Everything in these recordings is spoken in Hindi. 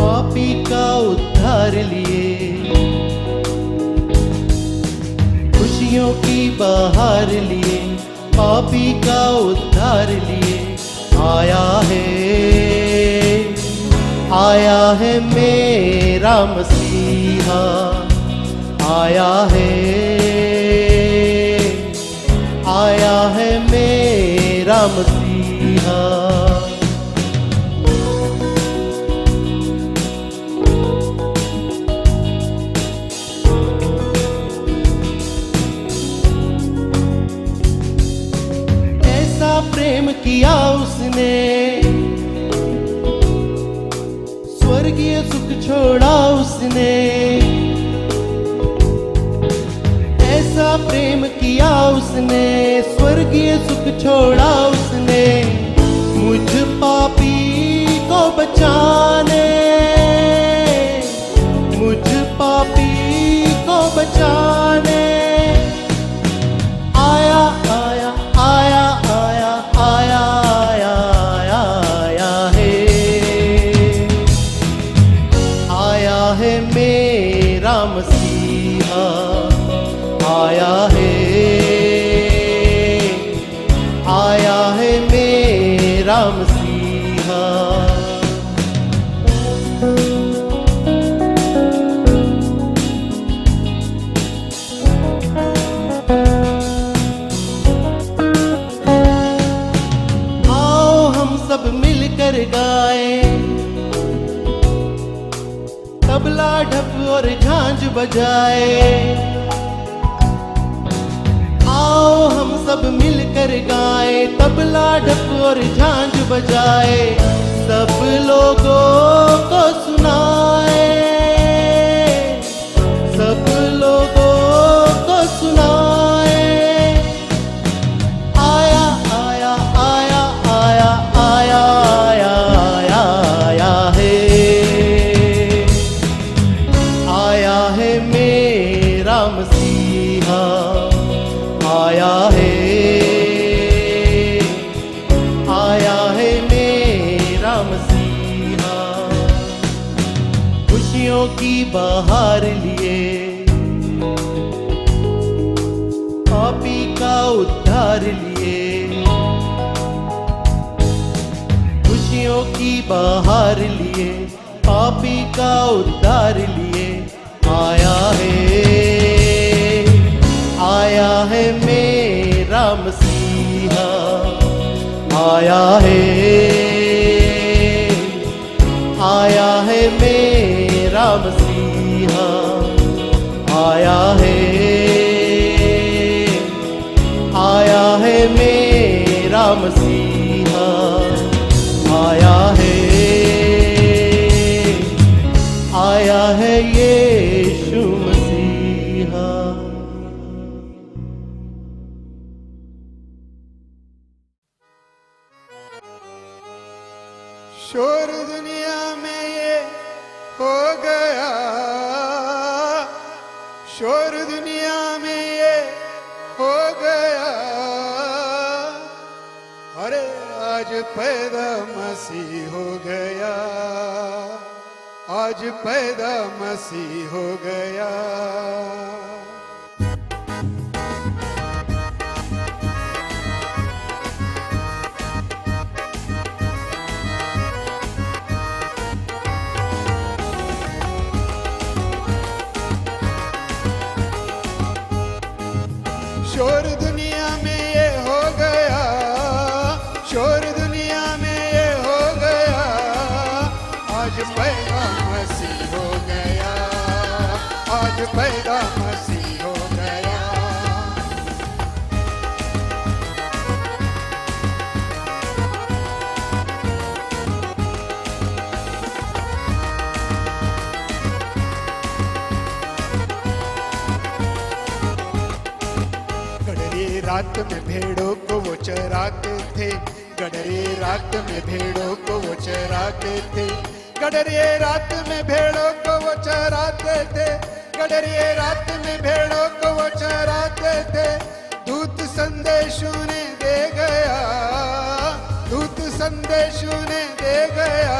पापी का उद्धार लिए, खुशियों की बहार लिए, पापी का उद्धार लिए आया है मेरा मसीहा, आया है मेरा मसीहा। प्रेम किया उसने, स्वर्गीय सुख छोड़ा उसने, ऐसा प्रेम किया उसने, स्वर्गीय सुख छोड़ा उसने, मुझ पापी को बचाने, मुझ पापी को बचाने मसीहा, आया है मेरा मसीहा। आओ हम सब मिलकर गाएं, तबला ढप और झांझ बजाए, आओ हम सब मिलकर गाए, तबला ढप और झांझ बजाए, सब लोगों को सुनाए, सब लोगों को सुनाए, आया आया आया आया आया आया आया आया है मेरा मसीहा, आया है मेरा मसीहा। खुशियों की बहार लिए, पापी का उद्धार लिए, खुशियों की बहार लिए, पापी का उद्धार लिए आया है मेरा मसीहा, आया है मेरा मसीहा, आया है मेरा मसीहा, आया है यीशु मसीहा। शोर दुनिया में ये हो गया, शोर दुनिया में ये हो गया, अरे आज पैदा मसीह हो गया, आज पैदा मसीह हो गया। शोर दुनिया में ये हो गया, शोर दुनिया में ये हो गया, आज पैदा मसीह हो गया, आज पैदा मसीह हो गया। रात में भेड़ों को वो चराते थे, गडरे रात में भेड़ों को वो चराते थे, गडरे रात में भेड़ों को वो चराते थे, गडरे रात में भेड़ों को वो चराते थे। दूत संदेश उन्हें दे गया, दूत संदेश उन्हें दे गया,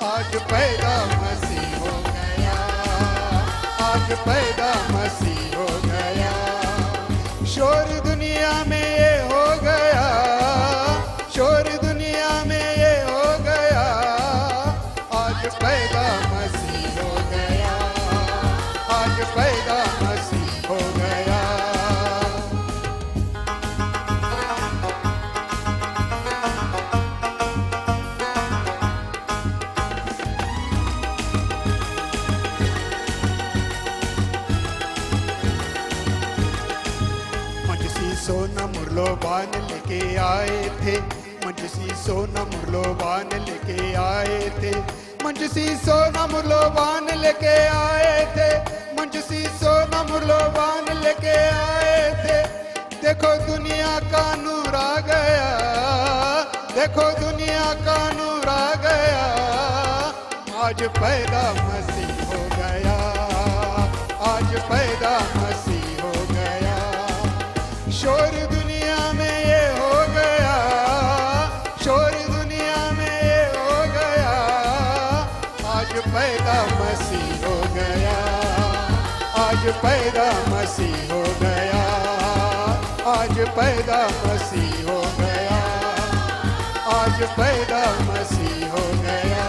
आज आज पैदा मसीह हो गया, आज पैदा मसीह हो गया। शोर दुनिया में ये हो गया, शोर दुनिया में ये हो गया, आज पैदा मसीह हो गया, आज पैदा मसीह हो गया। मंजसी सोना मुरलोबान लेके आए थे, मंजसी सोना मुरलोबान लेके आए थे, मंजसी सोना मुरलोबान लेके आए थे, मंजसी सोना मुरलोबान लेके आए थे। देखो दुनिया का नूर आ गया, देखो दुनिया का नूर आ गया, आज पैदा मसीह हो गया, आज पैदा मसीह हो गया। शोर दुनिया में ये हो गया, शोर दुनिया में ये हो गया, आज पैदा मसीह हो गया, आज पैदा मसीह हो गया, आज पैदा मसीह हो गया, आज पैदा मसीह हो गया।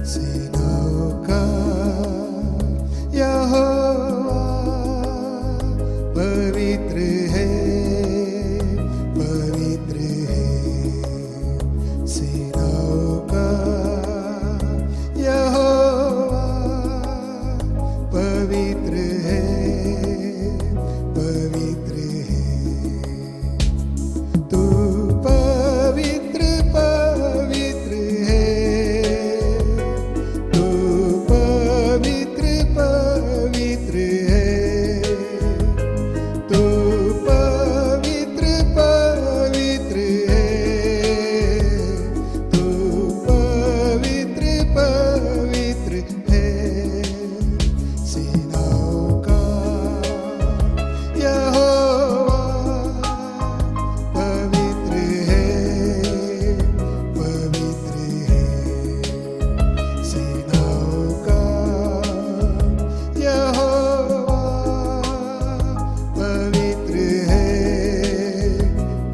सेनाओं का यहोवा पवित्र है, पवित्र है। सेनाओं का यहोवा पवित्र है, पवित्र है। तू पवित्र पवित्र है, तू पवित्र पवित्र है, तू पवित्र पवित्र है, तू पवित्र पवित्र है। सेनाओं का यहोवा पवित्र है, पवित्र है। सेनाओं का यहोवा पवित्र है,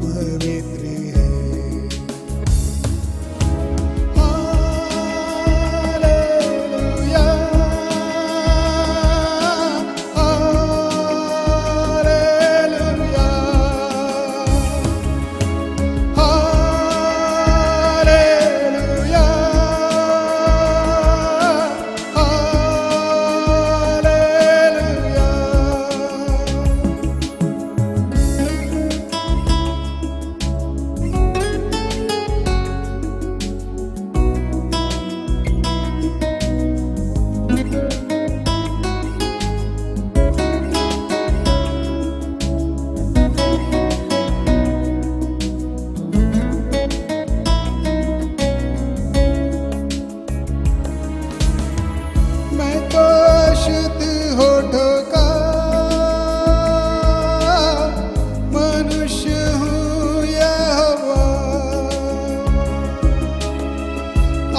पवित्र है। हालेलुया, हालेलुया, मैं तो शुद्ध होठों का मनुष्य हूँ यहोवा,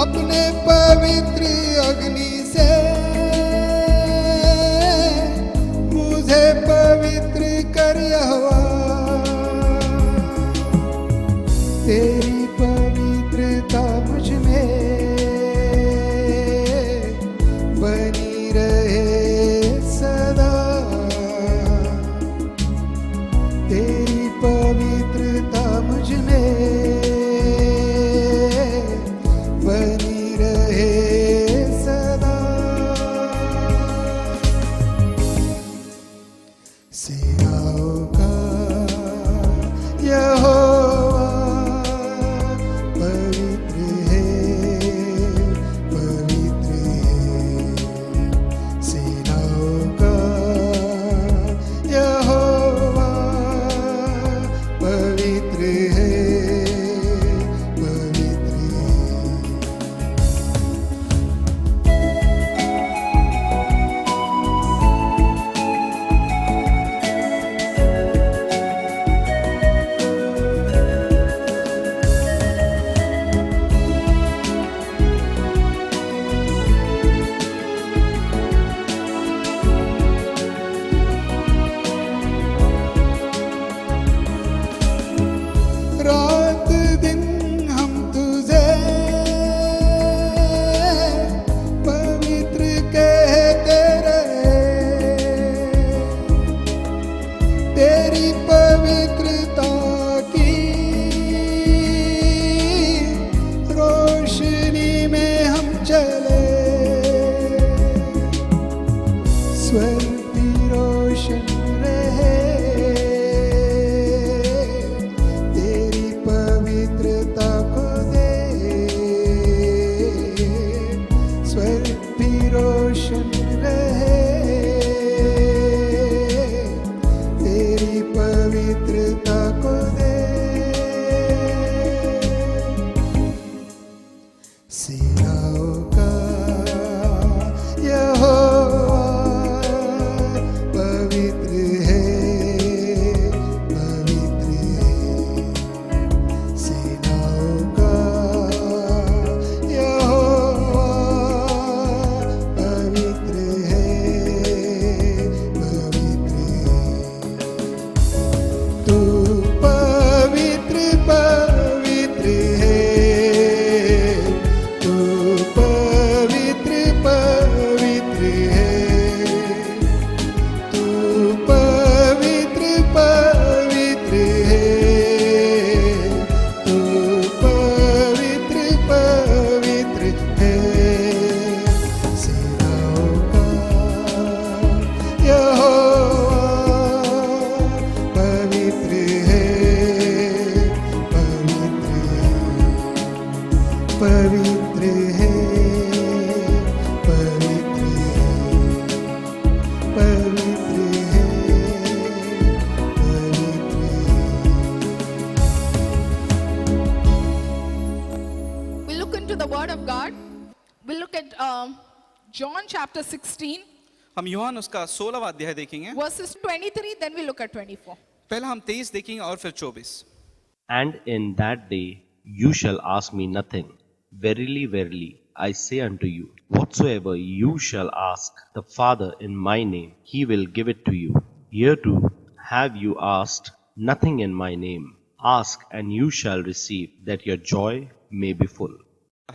अपने पवित्र अग्नि से मुझे पवित्र कर यहोवा। तेरी पवित्रता मुझ में बनी रहे सदा, तेरी पवित्रता मुझ में बनी रहे सदा। सेनाओं का यहोवा पवित्र है, पवित्र है, पवित्र है, पवित्र है, पवित्र है। We look into the Word of God. We look at John chapter 16, हम यूहन्ना उसका 16वां अध्याय देखेंगे। verses 23, then we look at 24. पहला हम 23 देखेंगे और फिर 24। And in that day you shall ask me nothing. Verily, verily, I say unto you, whatsoever you shall ask the Father in my name, he will give it to you. Hereto have you asked nothing in my name. Ask, and you shall receive, that your joy may be full.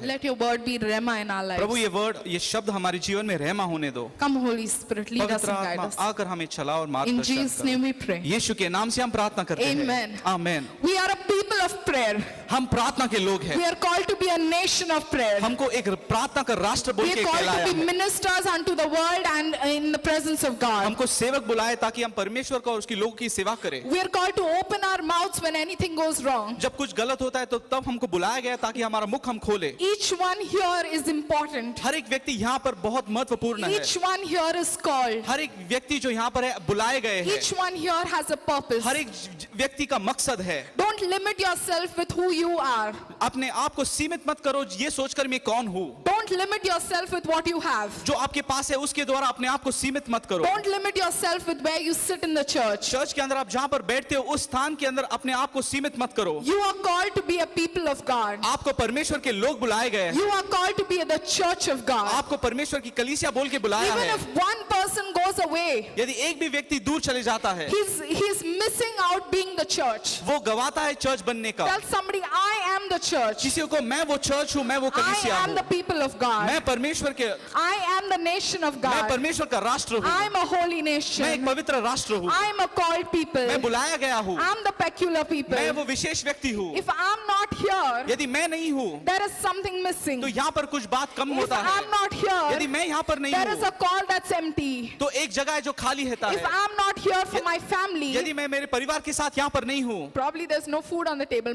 Let your word be rema in our Prabhu lives. ये वर्ड, ये शब्द हमारे जीवन में रहमा होने दो। Come, Holy Spirit, lead us पवित्र and guide आत्मा us. आकर हमें चला और In मार्गदर्शन Jesus' name करो। we pray. यीशु के नाम से हम प्रार्थना करते हैं। Amen. Amen. We are a people of prayer. हम प्रार्थना के लोग हैं। We are called to be a nation of prayer. हमको एक प्रार्थना का राष्ट्र बोल We के are called कहलाया to be है। ministers unto the world and in the presence of God. हमको सेवक बुलाए ताकि हम परमेश्वर का और उसकी लोगों की सेवा करें। We are called to open our mouths when anything goes wrong. जब कुछ गलत होता है तो तब हमको बुलाया गया ताकि हमारा मुख हम खोले। Each one here is important. हर एक व्यक्ति यहाँ पर बहुत महत्वपूर्ण है। Each one here is called. हर एक व्यक्ति जो यहाँ पर है बुलाए गए हैं। Each one here has a purpose. हर एक व्यक्ति का मकसद है। Don't limit yourself with who you are. अपने आप को सीमित मत करो ये सोचकर मैं कौन हूँ। Don't limit yourself with what you have. जो आपके पास है उसके द्वारा अपने आप को सीमित मत करो। Don't limit yourself with where you sit in the church. Church के अंदर आप जहाँ पर बैठते हो उस स्थान के अंदर अपने आप को सीमित मत करो। You are called to be a people of God. आपको परमेश्वर के लोग बुलाए गए हैं। You are called to be the church of God. आपको परमेश्वर की कलीसिया बोल के बुलाया Even है। if one person goes away, यदि एक भी व्यक्ति दूर चले जाता है he's missing out being the church. वो गवाता है चर्च बनने का। Tell somebody, I am the church. किसी को मैं वो चर्च हूँ, मैं वो I कलीसिया am the हूँ, people of God. मैं परमेश्वर के, I am the nation of मैं God. परमेश्वर का राष्ट्र हूँ, I am a holy मैं एक nation. पवित्र राष्ट्र हूँ, I am a called people. मैं बुलाया गया हूँ, I'm the peculiar people. मैं वो विशेष व्यक्ति हूँ। If I'm not here, यदि मैं नहीं हूँ there is something missing. तो यहाँ पर कुछ बात कम If होता है। I'm not यदि here, मैं यहाँ पर नहीं there is a हूँ call that's empty. तो एक जगह है जो खाली रहता If है। I'm not here for my family, यदि मैं मेरे परिवार के साथ यहाँ पर नहीं हूँ probably there's no food on the table.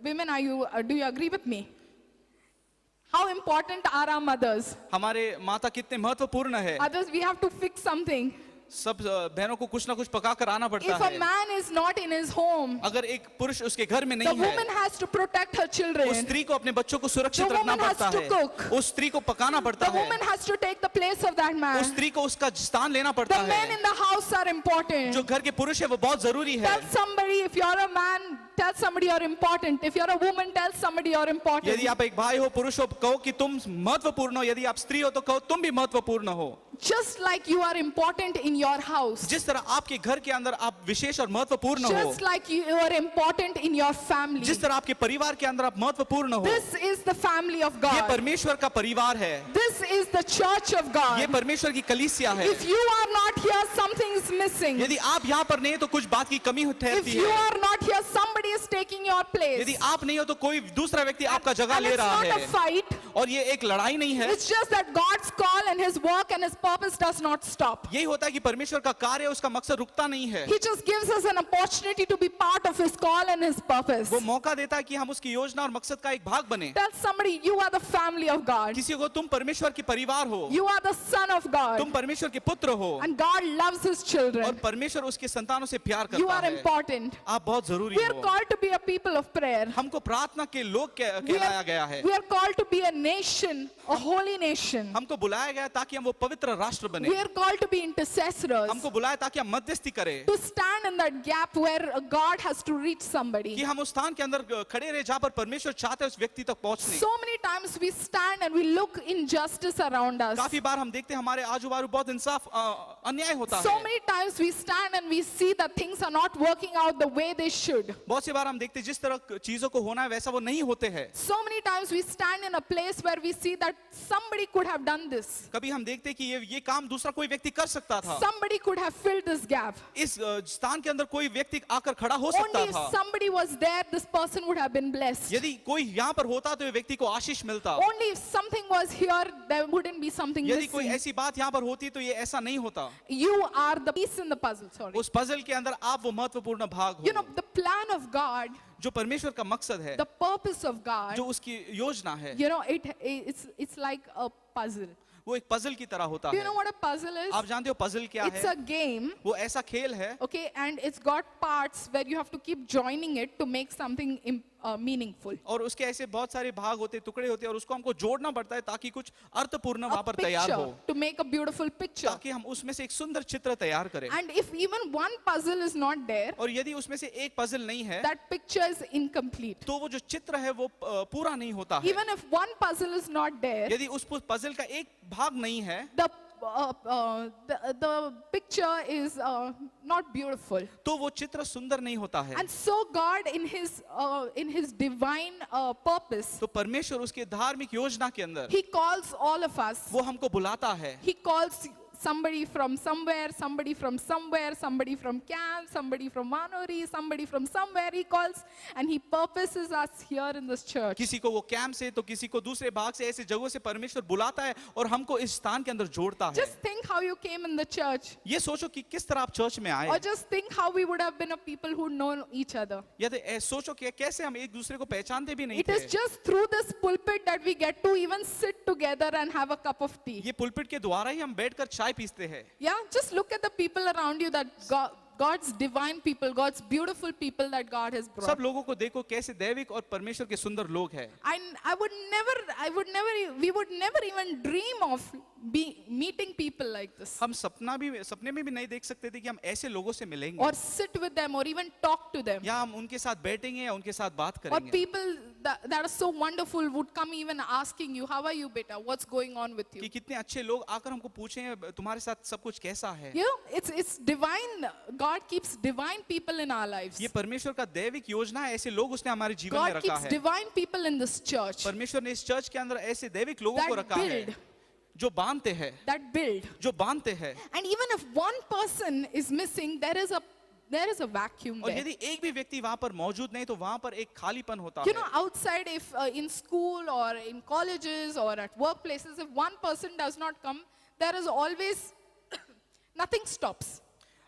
Women, do you agree with me? How important are our mothers? हमारे माता कितने महत्वपूर्ण है। Others, we have to fix something. सब बहनों को कुछ ना कुछ पका कर आना पड़ता If a है। man is not in his home, अगर एक पुरुष उसके घर में the नहीं woman है has to protect her उस children. स्त्री को अपने बच्चों को सुरक्षित The रखना woman has पड़ता to है। cook. उस स्त्री को पकाना पड़ता The है। woman has to take the place of that उस man. स्त्री को उसका स्थान लेना पड़ता The men है। in the house are important. जो घर के पुरुष है वो बहुत जरूरी है। Tell somebody, if you're a man, tell somebody you're important. If you're a woman, tell somebody you're important. यदि आप एक भाई हो, पुरुष हो, कहो कि तुम महत्वपूर्ण हो। यदि आप स्त्री हो तो कहो तुम भी महत्वपूर्ण हो। Just like you are important in your house. जिस तरह आपके घर के अंदर आप विशेष और महत्वपूर्ण हो, Just like you are important in your family. जिस तरह आपके परिवार के अंदर आप महत्वपूर्ण हो, This is the family of ये God. परमेश्वर का परिवार है। This is the church of ये God. परमेश्वर की कलीसिया है। If you are not here, something is missing. यदि आप यहाँ पर नहीं है तो कुछ बात की कमी If ठहरती you है। are not here, somebody is taking your place. यदि आप नहीं हो तो कोई दूसरा व्यक्ति आपका जगह And ले it's रहा not a है। fight. और ये एक लड़ाई नहीं है। It's just that God's call and His work and His purpose does not stop. यही होता है कि परमेश्वर का कार्य उसका मकसद रुकता नहीं है। He just gives us an opportunity to be part of His call and His purpose. वो मौका देता है कि हम उसकी योजना और मकसद का एक भाग बने। Tell somebody, you are the family of God. किसी को तुम परमेश्वर के परिवार हो, You are the son of God. तुम परमेश्वर के पुत्र हो And God loves His और children. परमेश्वर उसके संतानों से प्यार You करता are है। important. आप बहुत जरूरी We are हो। called to be a people of prayer. हमको प्रार्थना के लोग We कहलाया गया है। are called to be a nation, a holy nation. हमको बुलाया गया ताकि हम वो पवित्र राष्ट्र बने। We are called to be intercessors. हमको बुलाया ताकि हम मध्यस्थी करें, To stand in that gap where God has to reach somebody. कि हम उस स्थान के अंदर खड़े रहे जहाँ पर परमेश्वर चाहते हैं उस व्यक्ति तक पहुंचने। So many times we stand and we look injustice around us. काफी बार हम देखते हैं हमारे आजू बाजू बहुत इंसाफ अन्याय होता So है। many times we stand and we see that things are not working out the way they should. बहुत सी बार हम देखते हैं जिस तरह चीजों को होना है वैसा वो नहीं होते हैं। So many times we stand in a place where we see that somebody could have done this. कभी हम देखते हैं कि ये काम दूसरा कोई व्यक्ति कर सकता था। Somebody could have filled this gap. इस स्थान के अंदर कोई व्यक्ति आकर खड़ा हो सकता Only if था। somebody was there, this person would have been blessed. यदि कोई यहाँ पर होता तो ये व्यक्ति को आशीष मिलता। Only if something was here, there wouldn't be something यदि कोई missing. ऐसी बात यहाँ पर होती तो ये ऐसा नहीं होता। You are the piece in the puzzle, sorry. उस पजल के अंदर आप वो महत्वपूर्ण भाग You हो। know, the plan of God, जो परमेश्वर का मकसद है, the purpose of God, जो उसकी योजना है, you know, it's like a puzzle. वो एक पजल की तरह होता Do you है। know what a puzzle is? आप जानते हो पजल क्या It's है? a game, वो ऐसा खेल है okay, and it's got parts where you have to keep joining it to make something meaningful. और उसके ऐसे बहुत सारे भाग होते, टुकड़े होते हैं, और उसको हमको जोड़ना पड़ता है ताकि कुछ अर्थपूर्ण वहां A पर तैयार हो, picture, to make a beautiful picture. ताकि हम उसमें से एक सुंदर चित्र तैयार करें। And if even one puzzle is not there, और यदि उसमें से एक पजल नहीं है, that picture is incomplete. तो वो जो चित्र है वो पूरा नहीं होता है। Even if one puzzle is not there, यदि उस पजल का एक भाग नहीं है, the picture is not beautiful. तो वो चित्र सुंदर नहीं होता है। And so God in his divine purpose, तो परमेश्वर उसके धार्मिक योजना के अंदर he calls all of us. वो हमको बुलाता है। He calls somebody from somewhere, somebody from somewhere, somebody from camp, somebody from Manori, somebody from somewhere he calls, and he purposes us here in this church. किसी को वो कैंप से तो किसी को दूसरे भाग से, ऐसे जगहों से परमेश्वर बुलाता है और हमको इस स्थान के अंदर जोड़ता है। Just think how you came in the church. ये सोचो कि किस तरह आप चर्च में आए, Or just think how we would have been a people who know each other. या तो सोचो कि कैसे हम एक दूसरे को पहचानते भी नहीं It is थे। just through this pulpit that we get to even sit together and have a cup of tea. ये पुलपिट के द्वारा ही हम बैठकर चाय पीते हैं। Yeah, just look at the people around you, that God's divine people, God's beautiful people that God has सब brought. लोगों को देखो कैसे दैविक और परमेश्वर के सुंदर लोग हैं। We would never even dream of meeting people like this, हम सपने में भी नहीं देख सकते थे कि हम ऐसे लोगों से मिलेंगे, or sit with them, or even talk to them, या हम उनके साथ बैठेंगे या उनके साथ बात or करेंगे। people that are so wonderful would come even asking you, how are you, beta? What's going on with कि you? कितने अच्छे लोग आकर हमको पूछें तुम्हारे साथ सब कुछ कैसा है। You know, it's divine. God keeps divine people in our lives. ये परमेश्वर का दैविक योजना है, ऐसे लोग उसने हमारे जीवन में God रखा keeps है। divine people in this church परमेश्वर ने इस चर्च के अंदर ऐसे दैविक लोगों that को रखा है build. जो बांधते हैं, that build. जो बांधते हैं। And even if one person is missing, there is a vacuum और there. यदि एक भी व्यक्ति वहां पर मौजूद नहीं तो वहां पर एक खालीपन होता You है। know, outside, if in school or in colleges or at workplaces, if one person does not come, there is always nothing stops.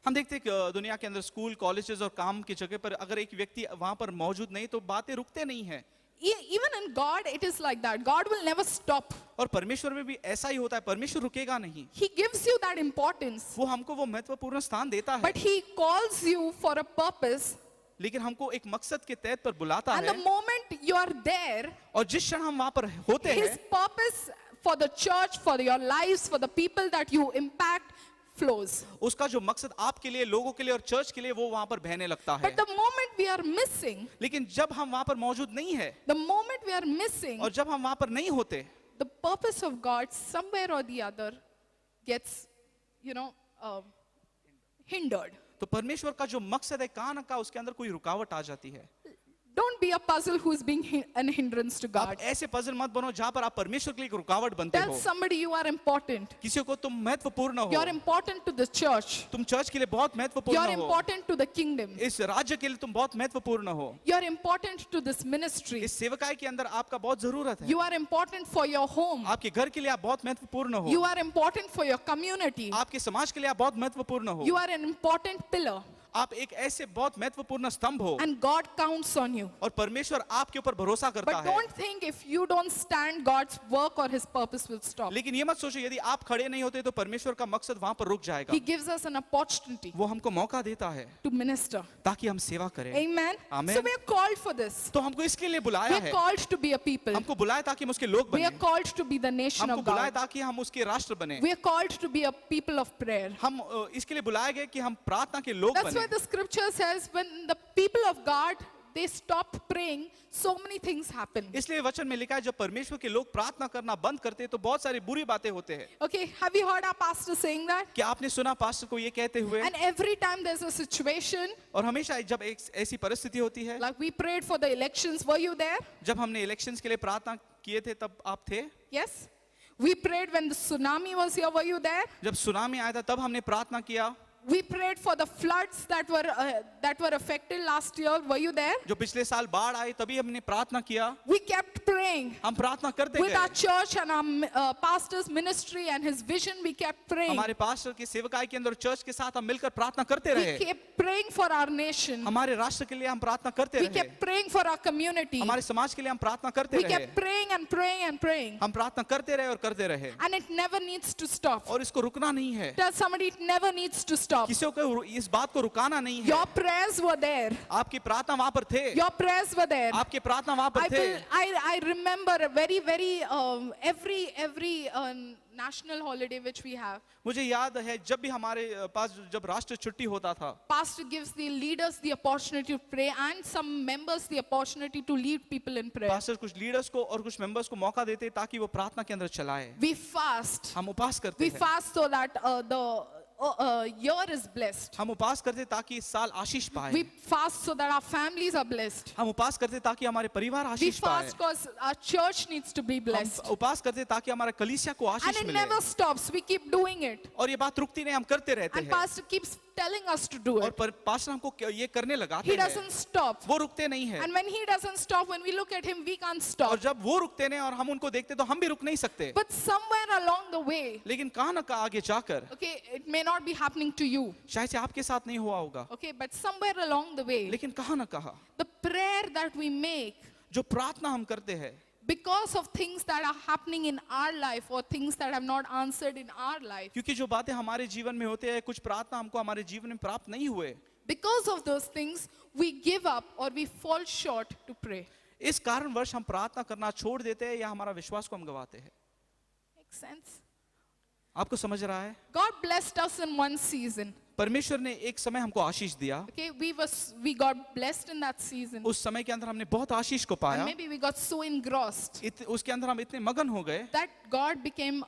हम देखते हैं कि दुनिया के अंदर स्कूल, कॉलेजेस और काम की जगह पर अगर एक व्यक्ति वहां पर मौजूद नहीं तो बातें रुकते नहीं है। Even in God, it is like that. God will never stop. और परमेश्वर में भी ऐसा ही होता है, परमेश्वर रुकेगा नहीं। He gives you that importance, वो हमको वो महत्वपूर्ण स्थान देता है, but He calls you for a purpose. लेकिन हमको एक मकसद के तहत पर बुलाता And है। the moment you are there, और जिस क्षण हम वहां पर होते His हैं, purpose for the church, for your lives, for the people that you impact flows. उसका जो मकसद आपके लिए, लोगों के लिए और चर्च के लिए, वो वहां पर बहने लगता है। But the moment we are missing, लेकिन जब हम वहां पर मौजूद नहीं है the moment we are missing, और जब हम वहां पर नहीं होते, the purpose of God somewhere or the other gets, hindered. तो परमेश्वर का जो मकसद है कहां ना कहां उसके अंदर कोई रुकावट आ जाती है। Don't be a puzzle who's being an hindrance to आप God. ऐसे पजल मत बनो जहां पर आप परमेश्वर के लिए एक रुकावट बनते Tell हो। somebody you are important. किसी को तुम महत्वपूर्ण हो, You're important to the church. तुम चर्च के लिए बहुत You're महत्वपूर्ण हो, important to the kingdom. इस राज्य के लिए तुम बहुत महत्वपूर्ण हो, You're important to this ministry. इस सेवकाई के अंदर आपका बहुत जरूरत है। You are important for your home. आपके घर के लिए आप बहुत महत्वपूर्ण हो, You are important for your community. आपके समाज के लिए आप बहुत महत्वपूर्ण हो, You are an important pillar. आप एक ऐसे बहुत महत्वपूर्ण स्तंभ हो, And God counts on you. और परमेश्वर आपके ऊपर भरोसा करता But है। don't think if you don't stand, God's work or His purpose will stop. लेकिन ये मत सोचो यदि आप खड़े नहीं होते तो परमेश्वर का मकसद वहां पर रुक जाएगा। He gives us an opportunity वो हमको मौका देता है to minister. ताकि हम सेवा करें। Amen. Amen. So we are called for this. तो हमको इसके लिए We बुलाया are है, called to be a people. हमको बुलाया ताकि हम उसके लोग We बने, are called to be the nation हमको of बुलाया God. ताकि हम उसके राष्ट्र बने, We are called to be a people of prayer. हम इसके लिए बुलाए गए कि हम प्रार्थना के लोग That's why बने। the scripture says when the people of God, they stop praying, so many things happen. इसलिए वचन में लिखा है जब परमेश्वर के लोग प्रार्थना करना बंद करते हैं तो बहुत सारी बुरी बातें होते हैं। Okay, have you heard our pastor saying that? क्या आपने सुना पास्टर को ये कहते हुए? And every time there's a situation, और हमेशा जब एक ऐसी परिस्थिति होती है, like we prayed for the elections, were you there? जब हमने इलेक्शंस के लिए प्रार्थना किए थे तब आप थे? Yes. We prayed when the tsunami was here, were you there? जब सुनामी आया था तब हमने प्रार्थना किया। We prayed for the floods that were affected last year, were you there? जो पिछले साल बाढ़ आई तभी हमने प्रार्थना किया। We kept praying praying. हम प्रार्थना करते With our गए, church and our pastor's ministry and his vision, we kept praying. हमारे पास्टर की सेवकाई के अंदर चर्च के साथ हम मिलकर प्रार्थना करते We रहे, kept praying for our nation. हमारे राष्ट्र के लिए हम प्रार्थना करते We रहे, kept praying for our community. हमारे समाज के लिए हम प्रार्थना करते We रहे, kept praying and praying and praying. हम प्रार्थना करते रहे और करते रहे, And it never needs to stop. और इसको रुकना नहीं है, Tell somebody it never needs to stop. किसी को इस बात को रुकाना नहीं है। Your prayers were there. आपकी प्रार्थना वहां पर थे, Your prayers were there. आपकी प्रार्थना वहां पर थे। I remember very every national holiday which we have. मुझे याद है जब भी हमारे पास जब राष्ट्र छुट्टी होता था, Pastor gives the leaders the opportunity to pray and some members the opportunity to lead people in prayer. Pastor कुछ लीडर्स को और कुछ मेंबर्स को मौका देते ताकि वो प्रार्थना के अंदर चलाए। We fast. हम उपास करते We हैं, fast so that the year is blessed. हम उपास करते ताकि इस साल आशीष पाए, We fast so that our families are blessed. हम उपास करते ताकि हमारे परिवार We आशीष पाए, fast because our church needs to be हम blessed. उपास करते ताकि हमारे कलीसिया को And आशीष it मिले। never stops. We keep doing it. और ये बात रुकती नहीं, हम करते रहते And हैं, Pastor keeps telling us to do और it. पास्टर हमको ये करने लगाते He हैं, doesn't stop. वो रुकते नहीं है। And when he doesn't stop, when we look at him, we can't और stop. जब वो रुकते नहीं और हम उनको देखते तो हम भी रुक नहीं सकते, But somewhere along the way, लेकिन कहाँ न कहाँ आगे जाकर okay, it may not be happening to you, शायद से आपके साथ नहीं हुआ होगा, okay, but somewhere along the way, लेकिन कहाँ न कहाँ the prayer that we make जो प्रार्थना हम करते हैं, because of things that are happening in our life or things that have not answered in our life, क्योंकि जो बातें हमारे जीवन में होते हैं, कुछ प्रार्थना हमको हमारे जीवन में प्राप्त नहीं हुए, because of those things, we give up or we fall short to pray. इस कारणवश हम प्रार्थना करना छोड़ देते हैं या हमारा विश्वास को हम गवाते हैं। Makes sense? आपको समझ रहा है? God blessed us in one season. परमेश्वर ने एक समय हमको आशीष दिया, Okay, we got blessed in that season. उस समय के अंदर हमने बहुत आशीष को And पाया, maybe we got so engrossed उसके अंदर हम इतने मगन हो गए that God became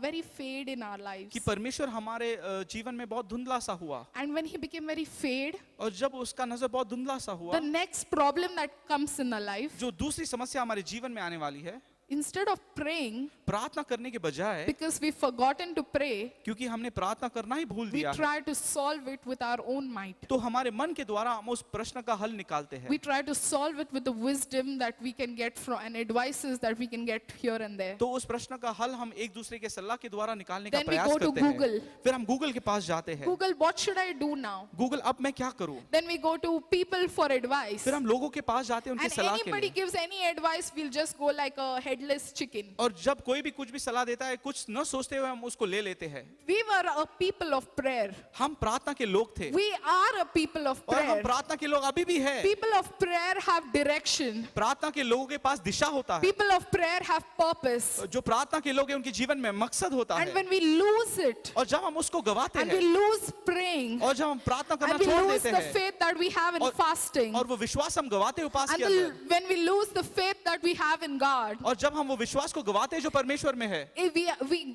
very fade in our lives. कि परमेश्वर हमारे जीवन में बहुत धुंधला सा हुआ, And when he became very fade, और जब उसका नजर बहुत धुंधला सा हुआ, the next problem that comes in our life, जो दूसरी समस्या हमारे जीवन में आने वाली है, instead of praying, प्रार्थना करने के बजाय, because we've forgotten to pray, क्योंकि हमने प्रार्थना करना ही भूल we दिया है, try to solve it with our own might. तो हमारे मन के द्वारा हम उस प्रश्न का हल निकालते हैं, We try to solve it with the wisdom that we can get from and advices that we can get here and there. तो उस प्रश्न का हल हम एक दूसरे के सलाह के द्वारा निकालने का Then we प्रयास go to करते हैं। Google. फिर हम गूगल के पास जाते हैं, Google, what should I do now? Google अब मैं क्या करूं? Then we go to people for advice. फिर हम लोगों के पास जाते हैं उनकी And सलाह के anybody लिए, gives any advice, we'll just go like a headless chicken. और जब कोई भी कुछ भी सलाह देता है, कुछ न सोचते हुए हम उसको ले लेते हैं। We were a people of prayer. हम प्रार्थना के लोग थे, We are a people of और हम prayer. प्रार्थना के लोग अभी भी हैं। People of prayer have direction. प्रार्थना के लोगों के पास दिशा होता है, People of prayer have purpose. जो प्रार्थना के लोग हैं उनके जीवन में मकसद होता And है, when we lose it, और जब हम उसको गवाते and we हैं, lose praying, और जब हम प्रार्थना करना and we छोड़ lose देते the हैं, faith that we have in और- fasting, और वो विश्वास हम गवाते हैं उपास and के अंदर, when we lose the faith that we have in God, और जब हम वो विश्वास को गवाते हैं जो परमेश्वर में है, if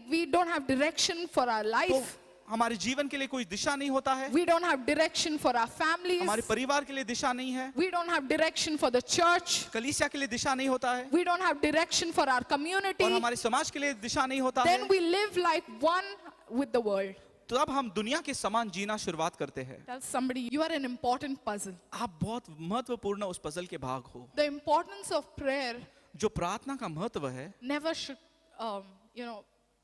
we don't have direction for our तो life. हमारे जीवन के लिए कोई दिशा नहीं होता है, We don't have direction for our families. हमारे परिवार के लिए दिशा नहीं है, We don't have direction for the church. कलीसिया के लिए दिशा नहीं होता है, We don't have direction for our community. और हमारे समाज के लिए दिशा नहीं होता है, Then we live like one with the world. तो अब हम दुनिया के समान जीना शुरुआत करते हैं। Tell somebody you are an important puzzle. आप बहुत महत्वपूर्ण उस पजल के भाग हो। The importance of prayer जो प्रार्थना का महत्व है, never should,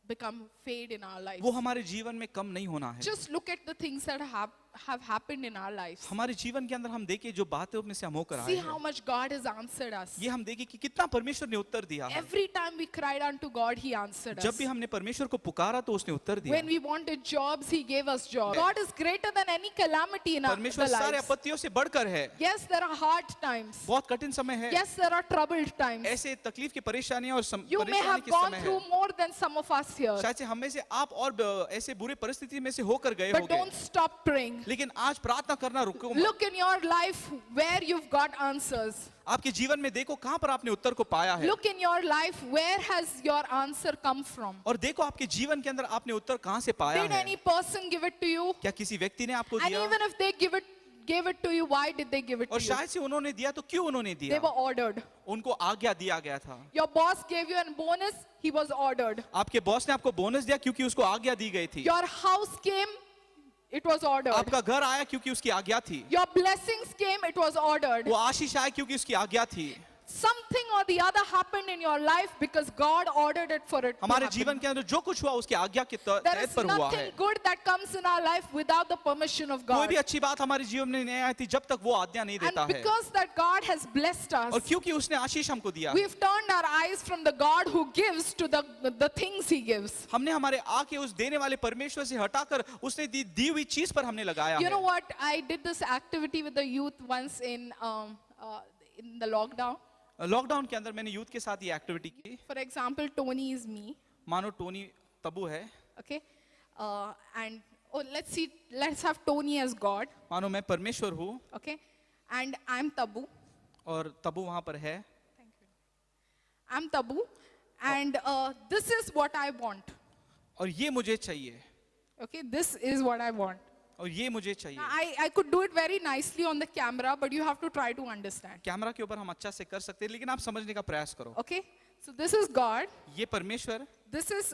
become fade in our lives. वो हमारे जीवन में कम नहीं होना है। Just look at the things that have happened in our lives. हमारे जीवन के अंदर हम देखें जो बातें में से हम होकर आए See हैं, how much God has answered us. ये हम देखें कि कितना परमेश्वर ने उत्तर दिया है। Every time we cried unto God, He answered जब us. भी हमने परमेश्वर को पुकारा तो उसने उत्तर दिया। When we wanted jobs, He gave us jobs. God is greater than any calamity in our परमेश्वर सारे lives. आपत्तियों से बढ़कर है। Yes, there are hard times. बहुत कठिन समय है, Yes, there are troubled times. ऐसे तकलीफ की परेशानियां और You may परेशानी have के gone समय through है। more than some of us here. शायद से हम में से आप और ऐसे बुरे परिस्थिति में से होकर गए But होंगे, don't stop praying. लेकिन आज प्रार्थना करना रुको मत। Look in your life where you've got answers. आपके जीवन में देखो कहां पर आपने उत्तर को पाया है, Look in your life where has your answer come from. और देखो आपके जीवन के अंदर आपने उत्तर कहां से पाया Did है। any person give it to you? क्या किसी व्यक्ति ने आपको And दिया, even if they gave it to you, why did they give it और to you? शायद से उन्होंने दिया तो क्यों उन्होंने They दिया, were ordered. उनको आज्ञा दिया गया था। Your boss gave you a bonus, he was ordered. आपके बॉस ने आपको बोनस दिया क्योंकि उसको आज्ञा दी गई थी। Your house came, it was ordered. आपका घर आया क्योंकि उसकी आज्ञा थी। Your blessings came, it was ordered. वो आशीष आया क्योंकि उसकी आज्ञा थी। something or the other happened in your life because God ordered it for it to हमारे happen. जीवन के अंदर जो कुछ हुआ उसकी आज्ञा के There तहत is पर हुआ है. nothing good that comes in our life without the permission of कोई God. भी अच्छी बात हमारे जीवन में नहीं आती जब तक वो आज्ञा नहीं देता And है. because that God has blessed और us, क्योंकि उसने आशीष हमको दिया, we've turned our eyes from the God who gives to the things He gives. हमने हमारे आंखें उस देने वाले परमेश्वर से हटाकर उसने दी हुई चीज पर हमने लगाया You know है. what? I did this activity with the youth once in the lockdown. Lockdown के अंदर मैंने यूथ के साथ ये एक्टिविटी की. For example, Tony is me. मानो टोनी तबू है, Okay, and let's have Tony as God. मानो मैं परमेश्वर हूँ Okay, and I'm Tabu. और तबू वहां पर है. I'm Tabu, and this is what I want. और ये मुझे चाहिए, Okay, this is what I want. और ये मुझे चाहिए. Now, I could do it very nicely on the camera, but you have to try to understand. Camera के ऊपर हम अच्छा से कर सकते हैं, लेकिन आप समझने का प्रयास करो. Okay, so this is God. ये परमेश्वर This is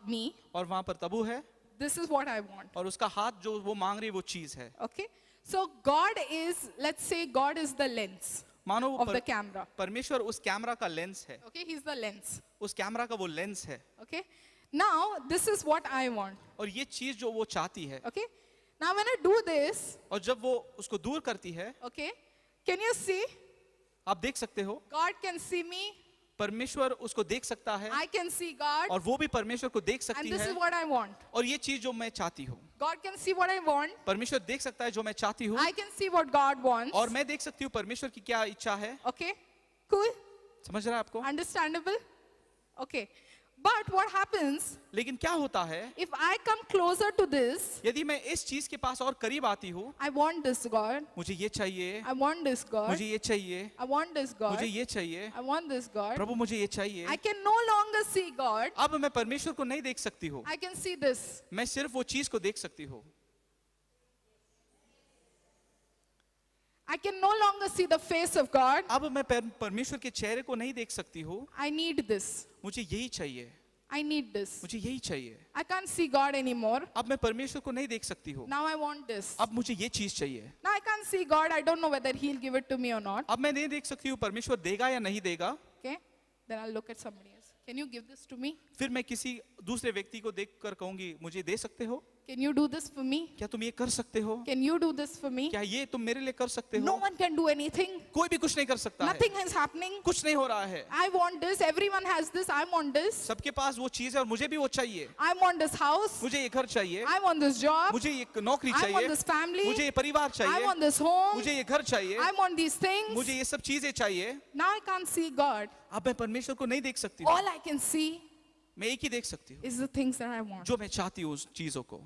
me. और वहां पर तबू है, This is what I want. और उसका हाथ जो वो मांग रही है वो चीज है. Okay, so God is, let's say, God is the lens मानो वो of the camera. परमेश्वर उस कैमरा का लेंस है. Okay, He's the lens. उस कैमरा का वो लेंस है. Okay, now this is what I want. और ये चीज जो वो चाहती है, Okay, now when I do this, और जब वो उसको दूर करती है, okay, can you see? आप देख सकते हो God can see me. परमेश्वर उसको देख सकता है, I can see God. और वो भी परमेश्वर को देख सकती And this है. is what I want. और ये चीज जो मैं चाहती हूँ, God can see what I want. परमेश्वर देख सकता है जो मैं चाहती हूँ, I can see what God wants. और मैं देख सकती हूँ परमेश्वर की क्या इच्छा है. Okay, cool, समझ रहा है आपको? understandable. Okay, but what happens लेकिन क्या होता है if I come closer to this? यदि मैं इस चीज के पास और करीब आती हूँ, I want this God. मुझे ये चाहिए, I want this God. मुझे ये चाहिए, I want this God. मुझे ये चाहिए, I want this God. प्रभु मुझे ये चाहिए, I can no longer see God. अब मैं परमेश्वर को नहीं देख सकती हूँ, I can see this. मैं सिर्फ वो चीज को देख सकती हूँ. I can no longer see the face of God. अब मैं परमेश्वर के चेहरे को नहीं देख सकती हूँ. I need this. मुझे यही चाहिए, I need this. मुझे यही चाहिए. I can't see God anymore. अब मैं परमेश्वर को नहीं देख सकती हूँ. Now I want this. अब मुझे ये चीज चाहिए. Now I can't see God. I don't know whether He'll give it to me or not. अब मैं नहीं देख सकती हूँ परमेश्वर देगा या नहीं देगा. Okay? Then I'll look at somebody else. Can you give this to me? फिर मैं किसी दूसरे व्यक्ति को देखकर कहूंगी मुझे दे सकते हो, Can you do this for me? क्या तुम ये कर सकते हो, Can you do this for me? क्या ये तुम मेरे लिए कर सकते No हो. one can do anything. कोई भी कुछ नहीं कर सकता है, Nothing is happening. कुछ नहीं हो रहा है. I want this. Everyone has this. I want this. सबके पास वो चीज है और मुझे भी वो चाहिए. I want this house. मुझे ये घर चाहिए, I want this job. मुझे ये नौकरी I want चाहिए, this family. मुझे ये परिवार I चाहिए, want this home. मुझे ये घर चाहिए, I want these things. मुझे ये सब चीजें चाहिए. Now I can't see God. अब मैं परमेश्वर को नहीं देख सकती हूँ. All I can see मैं एक ही देख सकती हूँ is the things that I want. जो मैं चाहती हूँ उस चीजों को.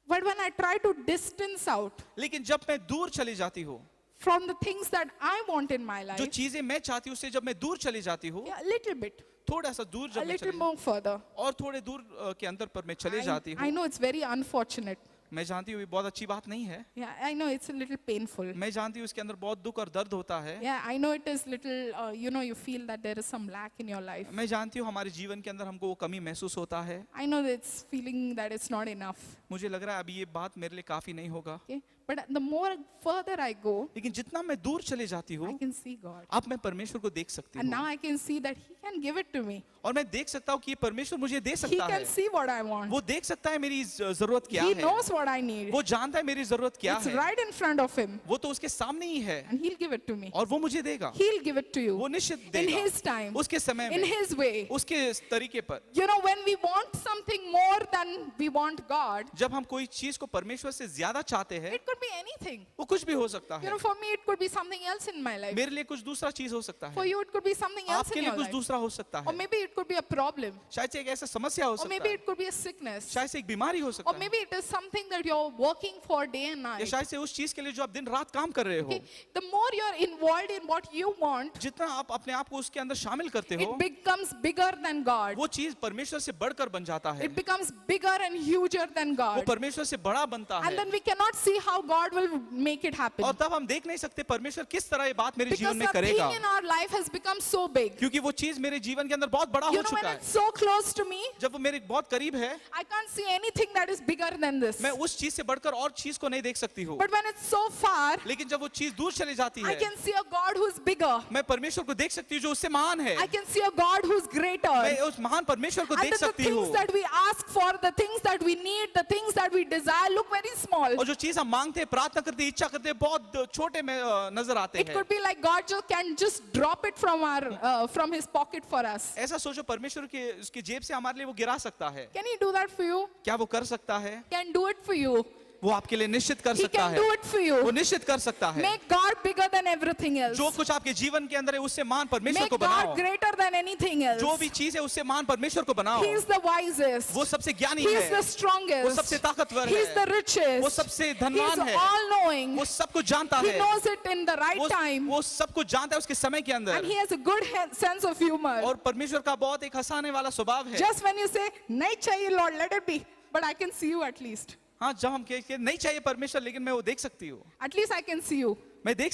But when I try to distance out लेकिन जब मैं दूर चली जाती हूँ, from the things that I want in my जो life, चीजें मैं चाहती हूँ उससे जब मैं दूर चली जाती हूँ, yeah, a little bit, थोड़ा सा दूर a जब मैं little चली more further. और थोड़े दूर के अंतर पर मैं चले जाती I हूँ. know it's very unfortunate. मैं जानती हूँ ये बहुत अच्छी बात नहीं है. Yeah, I know it's a little painful. मैं जानती हूँ इसके अंदर बहुत दुख और दर्द होता है. Yeah, I know it is little, you feel that there is some lack in your life. मैं जानती हूँ हमारे जीवन के अंदर हमको वो कमी महसूस होता है. I know that it's feeling that it's not enough. मुझे लग रहा है अभी ये बात मेरे लिए काफी नहीं होगा. Okay, but the more further I go, लेकिन जितना मैं दूर चले जाती I हूँ, can see God. अब मैं परमेश्वर को देख सकती And now हूँ I can see that He can give it to me. और मैं देख सकता हूँ कि ये परमेश्वर मुझे दे He सकता can है. see what I want. वो देख सकता है मेरी जरूरत क्या He है, knows what I need. वो जानता है मेरी जरूरत क्या It's है. right in front of Him. वो तो उसके सामने ही है And He'll give it to me. और वो मुझे देगा. He'll give it to you. वो निश्चित In देगा His time. उसके समय In में, His way. उसके तरीके पर. When we want something more than we want God, जब हम कोई चीज को परमेश्वर से ज्यादा चाहते हैं, it could be anything. वो कुछ भी हो सकता है. For me, it could be something else in my life. मेरे लिए कुछ दूसरा चीज हो सकता For है, you, it could be something else आपके in लिए your कुछ life. दूसरा हो सकता Or है. maybe it could be a problem. शायद से एक ऐसा समस्या हो Or सकता maybe है, it could be a sickness. शायद से एक बीमारी हो Or सकता है, maybe it is something that you're working for day and या night. शायद से उस चीज के लिए जो आप दिन रात काम कर रहे हो. Okay? The more you're involved in what you want, जितना आप अपने आप को उसके अंदर शामिल करते हो, it becomes bigger than God. वो चीज परमेश्वर से बढ़कर बन जाता है. It becomes bigger and huger than वो God. परमेश्वर से बड़ा बनता And है. then we cannot see how God will make it happen. और तब हम देख नहीं सकते परमेश्वर किस तरह ये बात मेरे Because जीवन में the thing करेगा, in our life has become so big. क्योंकि वो चीज मेरे जीवन के अंदर बहुत बड़ा You हो know, when चुका it's है। so close to me, जब वो मेरे बहुत करीब है, I can't see anything that is bigger than this. मैं उस चीज से बढ़कर और चीज को नहीं देख सकती हूँ। But when it's so far, लेकिन जब वो चीज दूर चली जाती I है, can see a God who's bigger. मैं परमेश्वर को देख सकती हूँ जो उससे महान है। I can see a God who's greater. मैं उस महान परमेश्वर को And देख then the सकती things हूँ। that we ask for, the things that we need, the things that we desire look very small. और जो चीज हम मांगते हैं, प्रार्थना करते हैं, इच्छा करते हैं, बहुत छोटे में नजर आते It हैं। could be like God can just drop it from His pocket for us. ऐसा सोचो, परमेश्वर के उसकी जेब से हमारे लिए वो गिरा सकता है। Can He do that for you? क्या वो कर सकता है? Can do it for you. वो आपके लिए निश्चित कर He सकता can है। do it for you. वो निश्चित कर सकता है। Make God bigger than everything else. जो कुछ आपके जीवन के अंदर है उससे महान परमेश्वर Make को बनाओ। God greater than anything else. जो भी चीज है उससे महान परमेश्वर को बनाओ। He is the wisest. वो सबसे ज्ञानी He is है, the वो strongest. सबसे ताकतवर He is है, the richest. वो सबसे He is धनवान है, all knowing. वो सब कुछ जानता He है, knows it in the right time. वो सब कुछ जानता है उसके समय के And अंदर। He has a good sense of humor. और परमेश्वर का बहुत एक हंसाने वाला स्वभाव है। Just when you say, नहीं चाहिए Lord, let it be. But I can see you at least. हाँ, जब हम कहते हैं नहीं चाहिए परमेश्वर, लेकिन मैं वो देख सकती हूँ, At least I can see you. मैं देख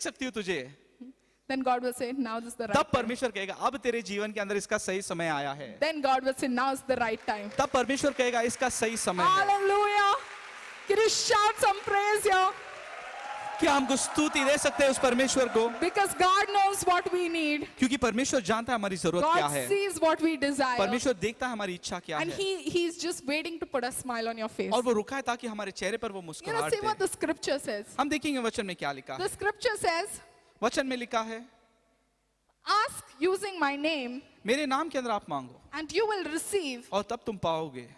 सकती हूँ तुझे। Then God will say, now is the right तब time. परमेश्वर कहेगा अब तेरे जीवन के अंदर इसका सही समय आया है। Then God will say, now is the right time. तब परमेश्वर कहेगा इसका सही समय है। Hallelujah. Can you shout some praise here? क्या हमको स्तुति दे सकते हैं उस परमेश्वर को? Because God knows what we need. क्योंकि परमेश्वर जानता है हमारी जरूरत क्या God है। sees what we desire. परमेश्वर देखता है हमारी इच्छा क्या And है, He's just waiting to put a smile on your face. और वो रुका है ताकि हमारे चेहरे पर वो You know, मुस्कुराहट see what they. the scripture says. हम देखेंगे वचन में क्या लिखा है। The scripture says, वचन में लिखा है, ask using my name मेरे नाम के अंदर आप मांगो and you will receive और तब तुम पाओगे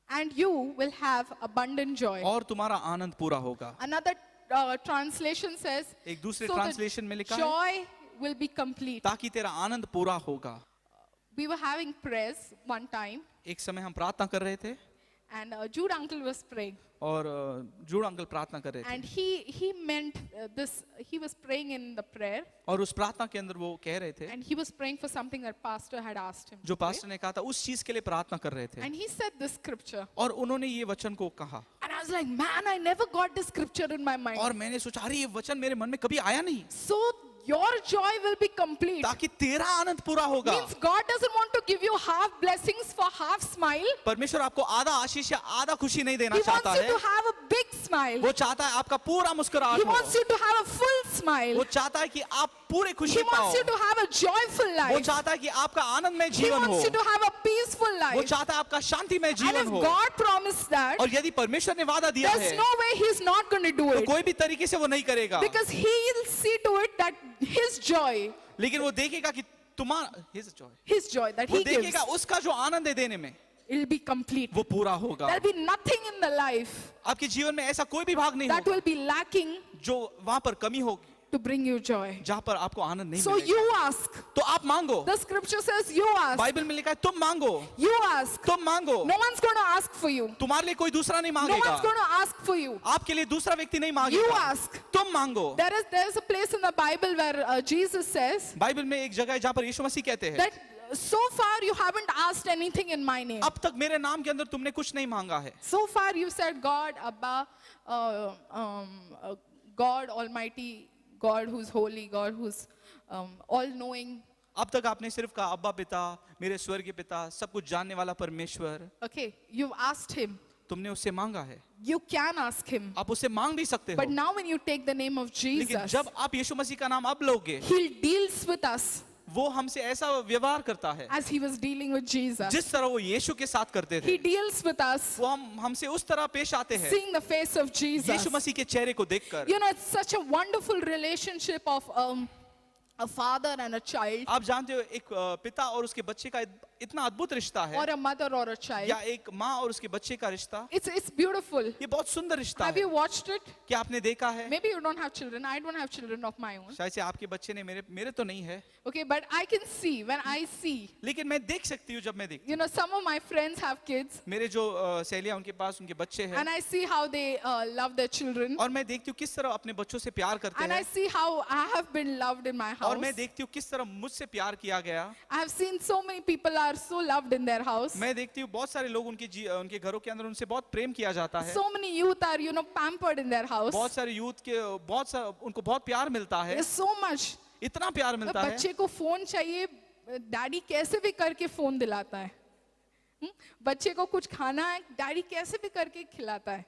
and you will have abundant joy. और तुम्हारा आनंद पूरा होगा। Another translation says, एक दूसरे so ट्रांसलेशन में the लिखा है, joy will be complete. ताकि तेरा आनंद पूरा होगा। We were having prayers one time एक समय हम प्रार्थना कर रहे थे and Jude uncle was praying और जूड़ अंकल प्रार्थना कर रहे थे, and he meant this, he was praying in the prayer और उस प्रार्थना के अंदर वो कह रहे थे, and he was praying for something that pastor had asked him जो to pray. पास्टर ने कहा था उस चीज के लिए प्रार्थना कर रहे थे, And he said this scripture और उन्होंने ये वचन को कहा and I was like, man, I never got this scripture in my mind. और मैंने सोचा अरे ये वचन मेरे मन में कभी आया नहीं, So your joy will be complete. ताकि तेरा आनंद पूरा होगा। Means God doesn't want to give you half blessings for half smile. परमेश्वर आपको आधा आशीष या आधा खुशी नहीं देना He चाहता wants you है, to have a big smile. वो चाहता है आपका पूरा मुस्कुराहट He हो, wants you to have a full smile. वो चाहता है कि आप पूरे खुशी He पाओ, wants you to have a joyful वो life. चाहता है कि आपका आनंदमय He जीवन हो, wants you to have a peaceful वो life. चाहता है आपका शांतिमय And जीवन if हो। God promised that, और यदि परमेश्वर ने वादा दिया there's है no way He's not going to do तो it. कोई भी तरीके से वो नहीं करेगा, Because He'll see to it that His joy, लेकिन वो देखेगा कि तुम्हारा His joy that वो He gives, देखेगा उसका जो आनंद है देने में it'll be complete. वो पूरा होगा। There'll be nothing in the life आपके जीवन में ऐसा कोई भी भाग नहीं that होगा will be lacking जो वहां पर कमी होगी, to bring you joy. जहां पर आपको आनंद नहीं So मिलेगा। you ask. तो आप मांगो, The scripture says you ask. Bible में लिखा है तुम मांगो, You ask. तुम मांगो, No one's going to ask for you. तुम्हारे लिए कोई दूसरा नहीं No मांगेगा, one's going to ask for you. आपके लिए दूसरा व्यक्ति नहीं You मांगेगा, ask. तुम मांगो। There's a place in the Bible where Jesus says Bible में एक जगह है जहां पर यीशु मसीह कहते हैं that so far you haven't asked anything in my name. अब तक मेरे नाम के अंदर तुमने कुछ नहीं मांगा है। So far you said God, Abba, God Almighty, God who's holy, God who's all-knowing. अब तक आपने सिर्फ कहा अब्बा पिता, मेरे स्वर्गीय पिता, सब कुछ जानने वाला परमेश्वर। Okay, you've asked Him. तुमने उससे मांगा है, You can ask Him. आप उससे मांग भी सकते But हो, now when you take the name of लेकिन Jesus, जब आप यीशु मसीह का नाम अब लोगे, He deals with us वो हमसे ऐसा व्यवहार करता है as He was dealing with Jesus. जिस तरह वो यीशु के साथ करते थे, He deals with us वो हमसे उस तरह पेश आते हैं seeing the face of Jesus. यीशु मसीह के चेहरे को देखकर। You know, it's such a wonderful relationship of a father and a child, आप जानते हो एक पिता और उसके बच्चे का इतना अद्भुत रिश्ता है, or a mother or a child. या एक माँ और उसके बच्चे का रिश्ता, It's beautiful. ये बहुत सुंदर रिश्ता Have है। you watched it? क्या आपने देखा है? Maybe you don't have children. I don't have children of my own. शायद से आपके बच्चे ने, मेरे तो नहीं है, Okay, but I can see when I see. लेकिन मैं देख सकती हूँ जब मैं देखती You know, some of my friends have kids, हूँ। मेरे जो सहेलियां उनके पास उनके बच्चे हैं, and I see how they love their children, और मैं देखती हूँ किस तरह अपने बच्चों से प्यार करते and I हैं, see how I have been loved in my और house. मैं देखती हूँ किस तरह मुझसे प्यार किया गया। I have seen so many people are are so loved in their house. मैं देखती हूँ बहुत सारे लोग उनके घरों के अंदर उनसे बहुत प्रेम किया जाता है। So many youth are, pampered in their house. बहुत सारे यूथ के उनको बहुत प्यार मिलता है, There's so much. इतना प्यार मिलता है। बच्चे को फोन चाहिए, डैडी कैसे भी करके फोन दिलाता है। बच्चे को कुछ खाना है, डैडी कैसे भी करके खिलाता है।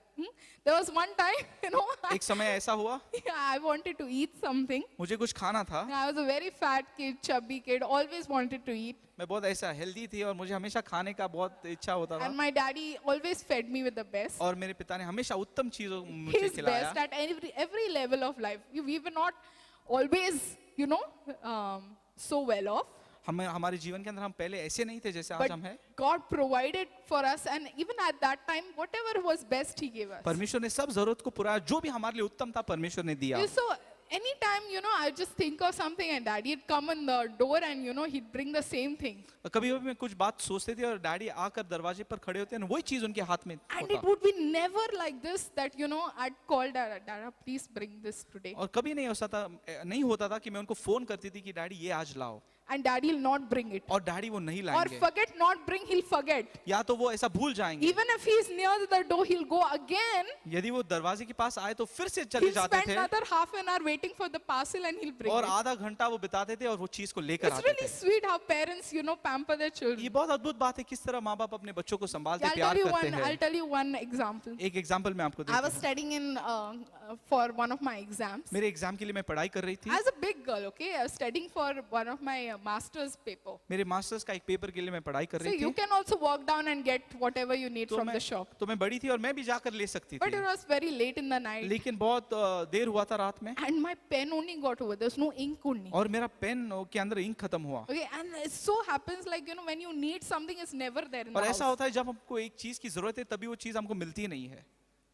There was one time, एक समय ऐसा हुआ, I wanted to eat something. मुझे कुछ खाना था। I was a very fat kid, chubby kid, always wanted to eat. मैं बहुत ऐसा हेल्दी थी और मुझे हमेशा खाने का बहुत इच्छा होता था। And my daddy always fed me with the best. और मेरे पिता ने हमेशा उत्तम चीजों मुझे His खिलाया। best at every level of life. We were not always, so well off. हमारे जीवन के अंदर हम पहले ऐसे नहीं थे जैसे आज But हम हैं। God provided for us, and even at that time, whatever was best, He gave us. परमेश्वर ने सब जरूरत को पूरा, जो भी हमारे लिए उत्तम था परमेश्वर ने दिया। So anytime, I just think of something, and Daddy would come in the door, and He'd bring the same thing. कभी कभी मैं कुछ बात सोचती थी और डैडी आकर दरवाजे पर खड़े होते हैं, वही चीज उनके हाथ में And होता। it would be never like this that I'd call Dada, please bring this today. और कभी नहीं होता था कि मैं उनको फोन करती थी कि डैडी ये आज लाओ, And Daddy will not bring it. और डैडी वो नहीं Or लाएंगे, forget not bring, he'll forget. या तो वो ऐसा भूल जाएंगे। Even if he's near the door, he'll go again. यदि वो दरवाजे के पास आए तो फिर से चले He'll जाते spend थे another half an hour waiting for the parcel, and he'll bring और it. आधा घंटा वो बिताते थे और वो चीज को लेकर It's आते really थे। sweet how parents, pamper their ये children. बहुत अद्भुत बात है किस तरह माँ बाप अपने बच्चों को संभालते I'll प्यार tell you करते one. I'll हैं। tell you one example. एक एग्जांपल मैं आपको I देता was हूँ। studying in for one of my exams. मेरे एग्जाम के लिए मैं पढ़ाई कर रही थी। As a big girl, okay, I was studying for one of my master's paper. मेरे मास्टर्स का एक पेपर के लिए मैं पढ़ाई कर So रही you थी। can also walk down and get whatever you need from the shop. तो मैं बड़ी थी और मैं भी जाकर ले सकती But it थी, was very late in the night, लेकिन बहुत देर हुआ था रात में and my pen only got over. There's no ink only. और मेरा पेन के अंदर इंक खत्म हुआ। Okay, and it so happens like when you need something, it's never there in the और ऐसा house. होता है जब हमको एक चीज की जरूरत है तभी वो चीज हमको मिलती नहीं है।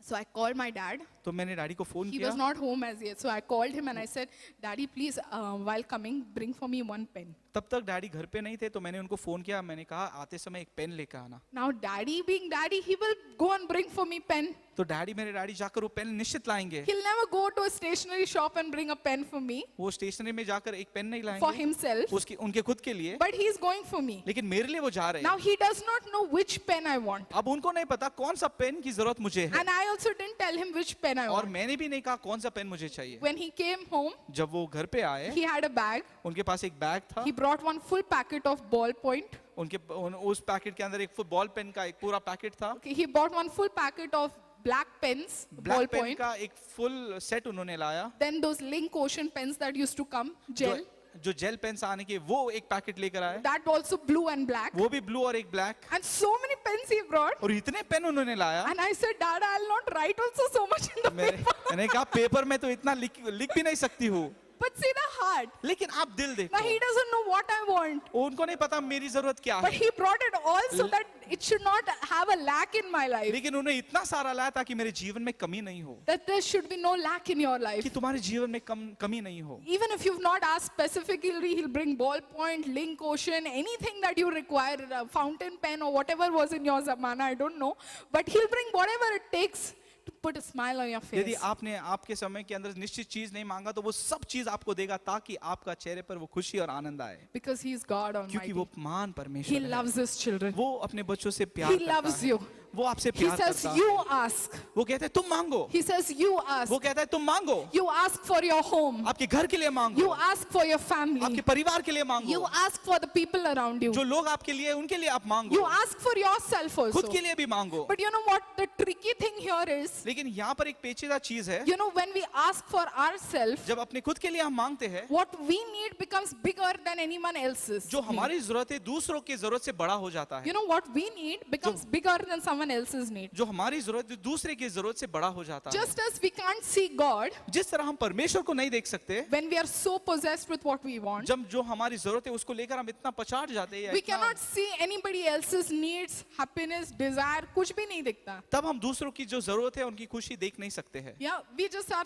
So I called my dad. तो मैंने डैडी को फोन He किया। was not home as yet. So I called him and I said, Daddy, please, while coming, bring for me one pen. तब तक डैडी घर पे नहीं थे तो मैंने उनको फोन किया, मैंने कहा आते समय एक पेन लेकर आना। Now daddy being daddy, he will go and bring for me pen. तो मेरे डैडी जाकर वो पेन निश्चित लाएंगे। He'll never go to a stationery shop and bring a pen for me, वो स्टेशनरी में जाकर एक पेन नहीं for लाएंगे himself, उनके खुद के लिए, but he's going for me. लेकिन मेरे लिए वो जा रहे Now हैं। he does not know which pen I want. अब उनको नहीं पता कौन सा पेन की जरूरत मुझे है And I also didn't tell him which pen I और want. मैंने भी नहीं कहा कौन सा पेन मुझे चाहिए। When he came home, जब वो घर पे आए he had a bag. उनके पास एक बैग था, He brought one full packet of ballpoint. उस पैकेट के अंदर एक बॉल पेन का एक पूरा पैकेट था, Okay, he bought one full packet of black pens, black pen ballpoint. का एक फुल सेट उन्होंने लाया। Then those Link Ocean pens that used to come, gel. जो जेल पेन्स आने के वो एक पैकेट लेकर आए, That also blue and black. वो भी ब्लू और एक black, And so many pens he brought. और इतने पेन उन्होंने लाया। And I said, Dad, I'll not write also so much in the paper. मैंने कहा पेपर में तो इतना लिख भी नहीं सकती हूँ, But see the heart. लेकिन आप दिल देखो। Now he doesn't know what I want. उनको नहीं पता मेरी जरूरत क्या But है, he brought it all so that it should not have a lack in my life. लेकिन उन्हें इतना सारा लाया ताकि मेरे जीवन में कमी नहीं हो, That there should be no lack in your life. कि तुम्हारे जीवन में कमी नहीं हो। Even if you've not asked specifically, he'll bring ballpoint, Link Ocean, anything that you require, a fountain pen or whatever was in your zamana, I don't know. But he'll bring whatever it takes to put a smile on your यदि face. आपने आपके समय के अंदर निश्चित चीज नहीं मांगा तो वो सब चीज आपको देगा ताकि आपका चेहरे पर वो खुशी और आनंद आए, Because he's God क्योंकि Almighty. वो महान He परमेश्वर है। loves his children. वो अपने बच्चों से प्यार He करता loves है, you. वो आपसे He प्यार says, करता you है। ask. वो कहते हैं तुम मांगो, He says, you ask. वो कहता है तुम मांगो, You ask for your home. आपके घर के लिए मांगो, You ask for your आपके family. परिवार के लिए मांगो, You ask for the people around you. जो लोग आपके लिए उनके लिए आप मांगो, You ask for yourself खुद also. के लिए भी मांगो। But you know what? The tricky thing here is, लेकिन यहाँ पर एक पेचीदा चीज है, when we ask for ourselves, जब अपने खुद के लिए हम मांगते हैं, what we need becomes bigger than anyone else's. जो हमारी जरूरत है दूसरों की जरूरत से बड़ा हो जाता है, What we need becomes bigger than someone else's need. जो हमारी जरूरत है दूसरे की जरूरत से बड़ा हो जाता है। Just as we can't see God जिस तरह हम परमेश्वर को नहीं देख सकते, when we are so possessed with what we want, जब जो हमारी जरूरत है उसको लेकर हम इतना पछाड़ जाते हैं, we cannot see anybody else's needs, happiness, desire, कुछ भी नहीं दिखता. तब हम दूसरों की जो जरूरत है उनकी खुशी देख नहीं सकते हैं। Yeah, we just are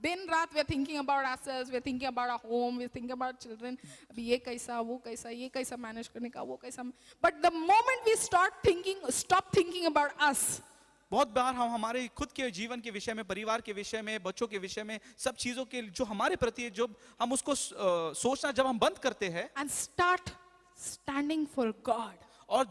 दिन रात we are thinking about ourselves, we are thinking about our home, we are thinking about children. अभी ये कैसा, वो कैसा, ये कैसा manage करने का, वो कैसा. But the moment we stop thinking about us, बहुत बार हम हमारे खुद के जीवन के विषय में, परिवार के विषय में, बच्चों के विषय में, सब चीजों के जो हमारे प्रति है, जो हम उसको सोचना जब हम बंद करते हैं and start standing for God और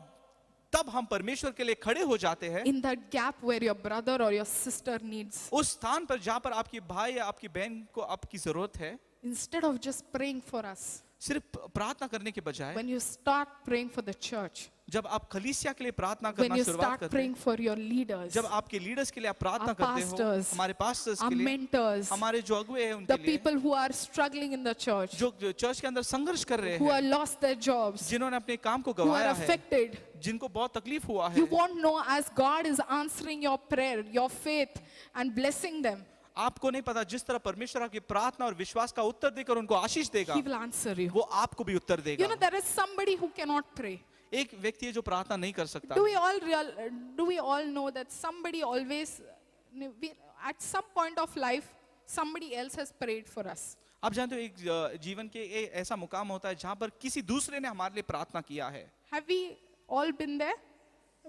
तब हम परमेश्वर के लिए खड़े हो जाते हैं in that gap where your brother or your sister needs. उस स्थान पर जहां पर आपकी भाई या आपकी बहन को आपकी जरूरत है, Instead of just praying for us, सिर्फ प्रार्थना करने के बजाय when you start praying for the church, जब आप कलीसिया के लिए प्रार्थना when करना you शुरुआत start करते praying हैं, for your leaders, जब आपके लीडर्स के लिए आप प्रार्थना our करते हो, pastors, हमारे पास्टर्स our के लिए, mentors, हमारे जो अगुए हैं the उनके लिए, people who are struggling in the church, जो चर्च के अंदर संघर्ष कर रहे who हैं, are lost their jobs, जिन्होंने अपने काम को who are गंवाया है, affected, जिनको बहुत तकलीफ हुआ है, you won't know as God is answering your prayer, your faith, and blessing them. आपको नहीं पता जिस तरह परमेश्वर आपकी प्रार्थना और विश्वास का उत्तर देकर उनको आशीष देगा, He will answer you. वो आपको भी उत्तर You देगा। know, there is somebody who cannot pray. एक व्यक्ति है जो प्रार्थना नहीं कर सकता। Do we all know that somebody always, at some point of life, somebody else has prayed for us? आप जानते हो एक जीवन के ऐसा मुकाम होता है जहां पर किसी दूसरे ने हमारे लिए प्रार्थना किया है। Have we all been there?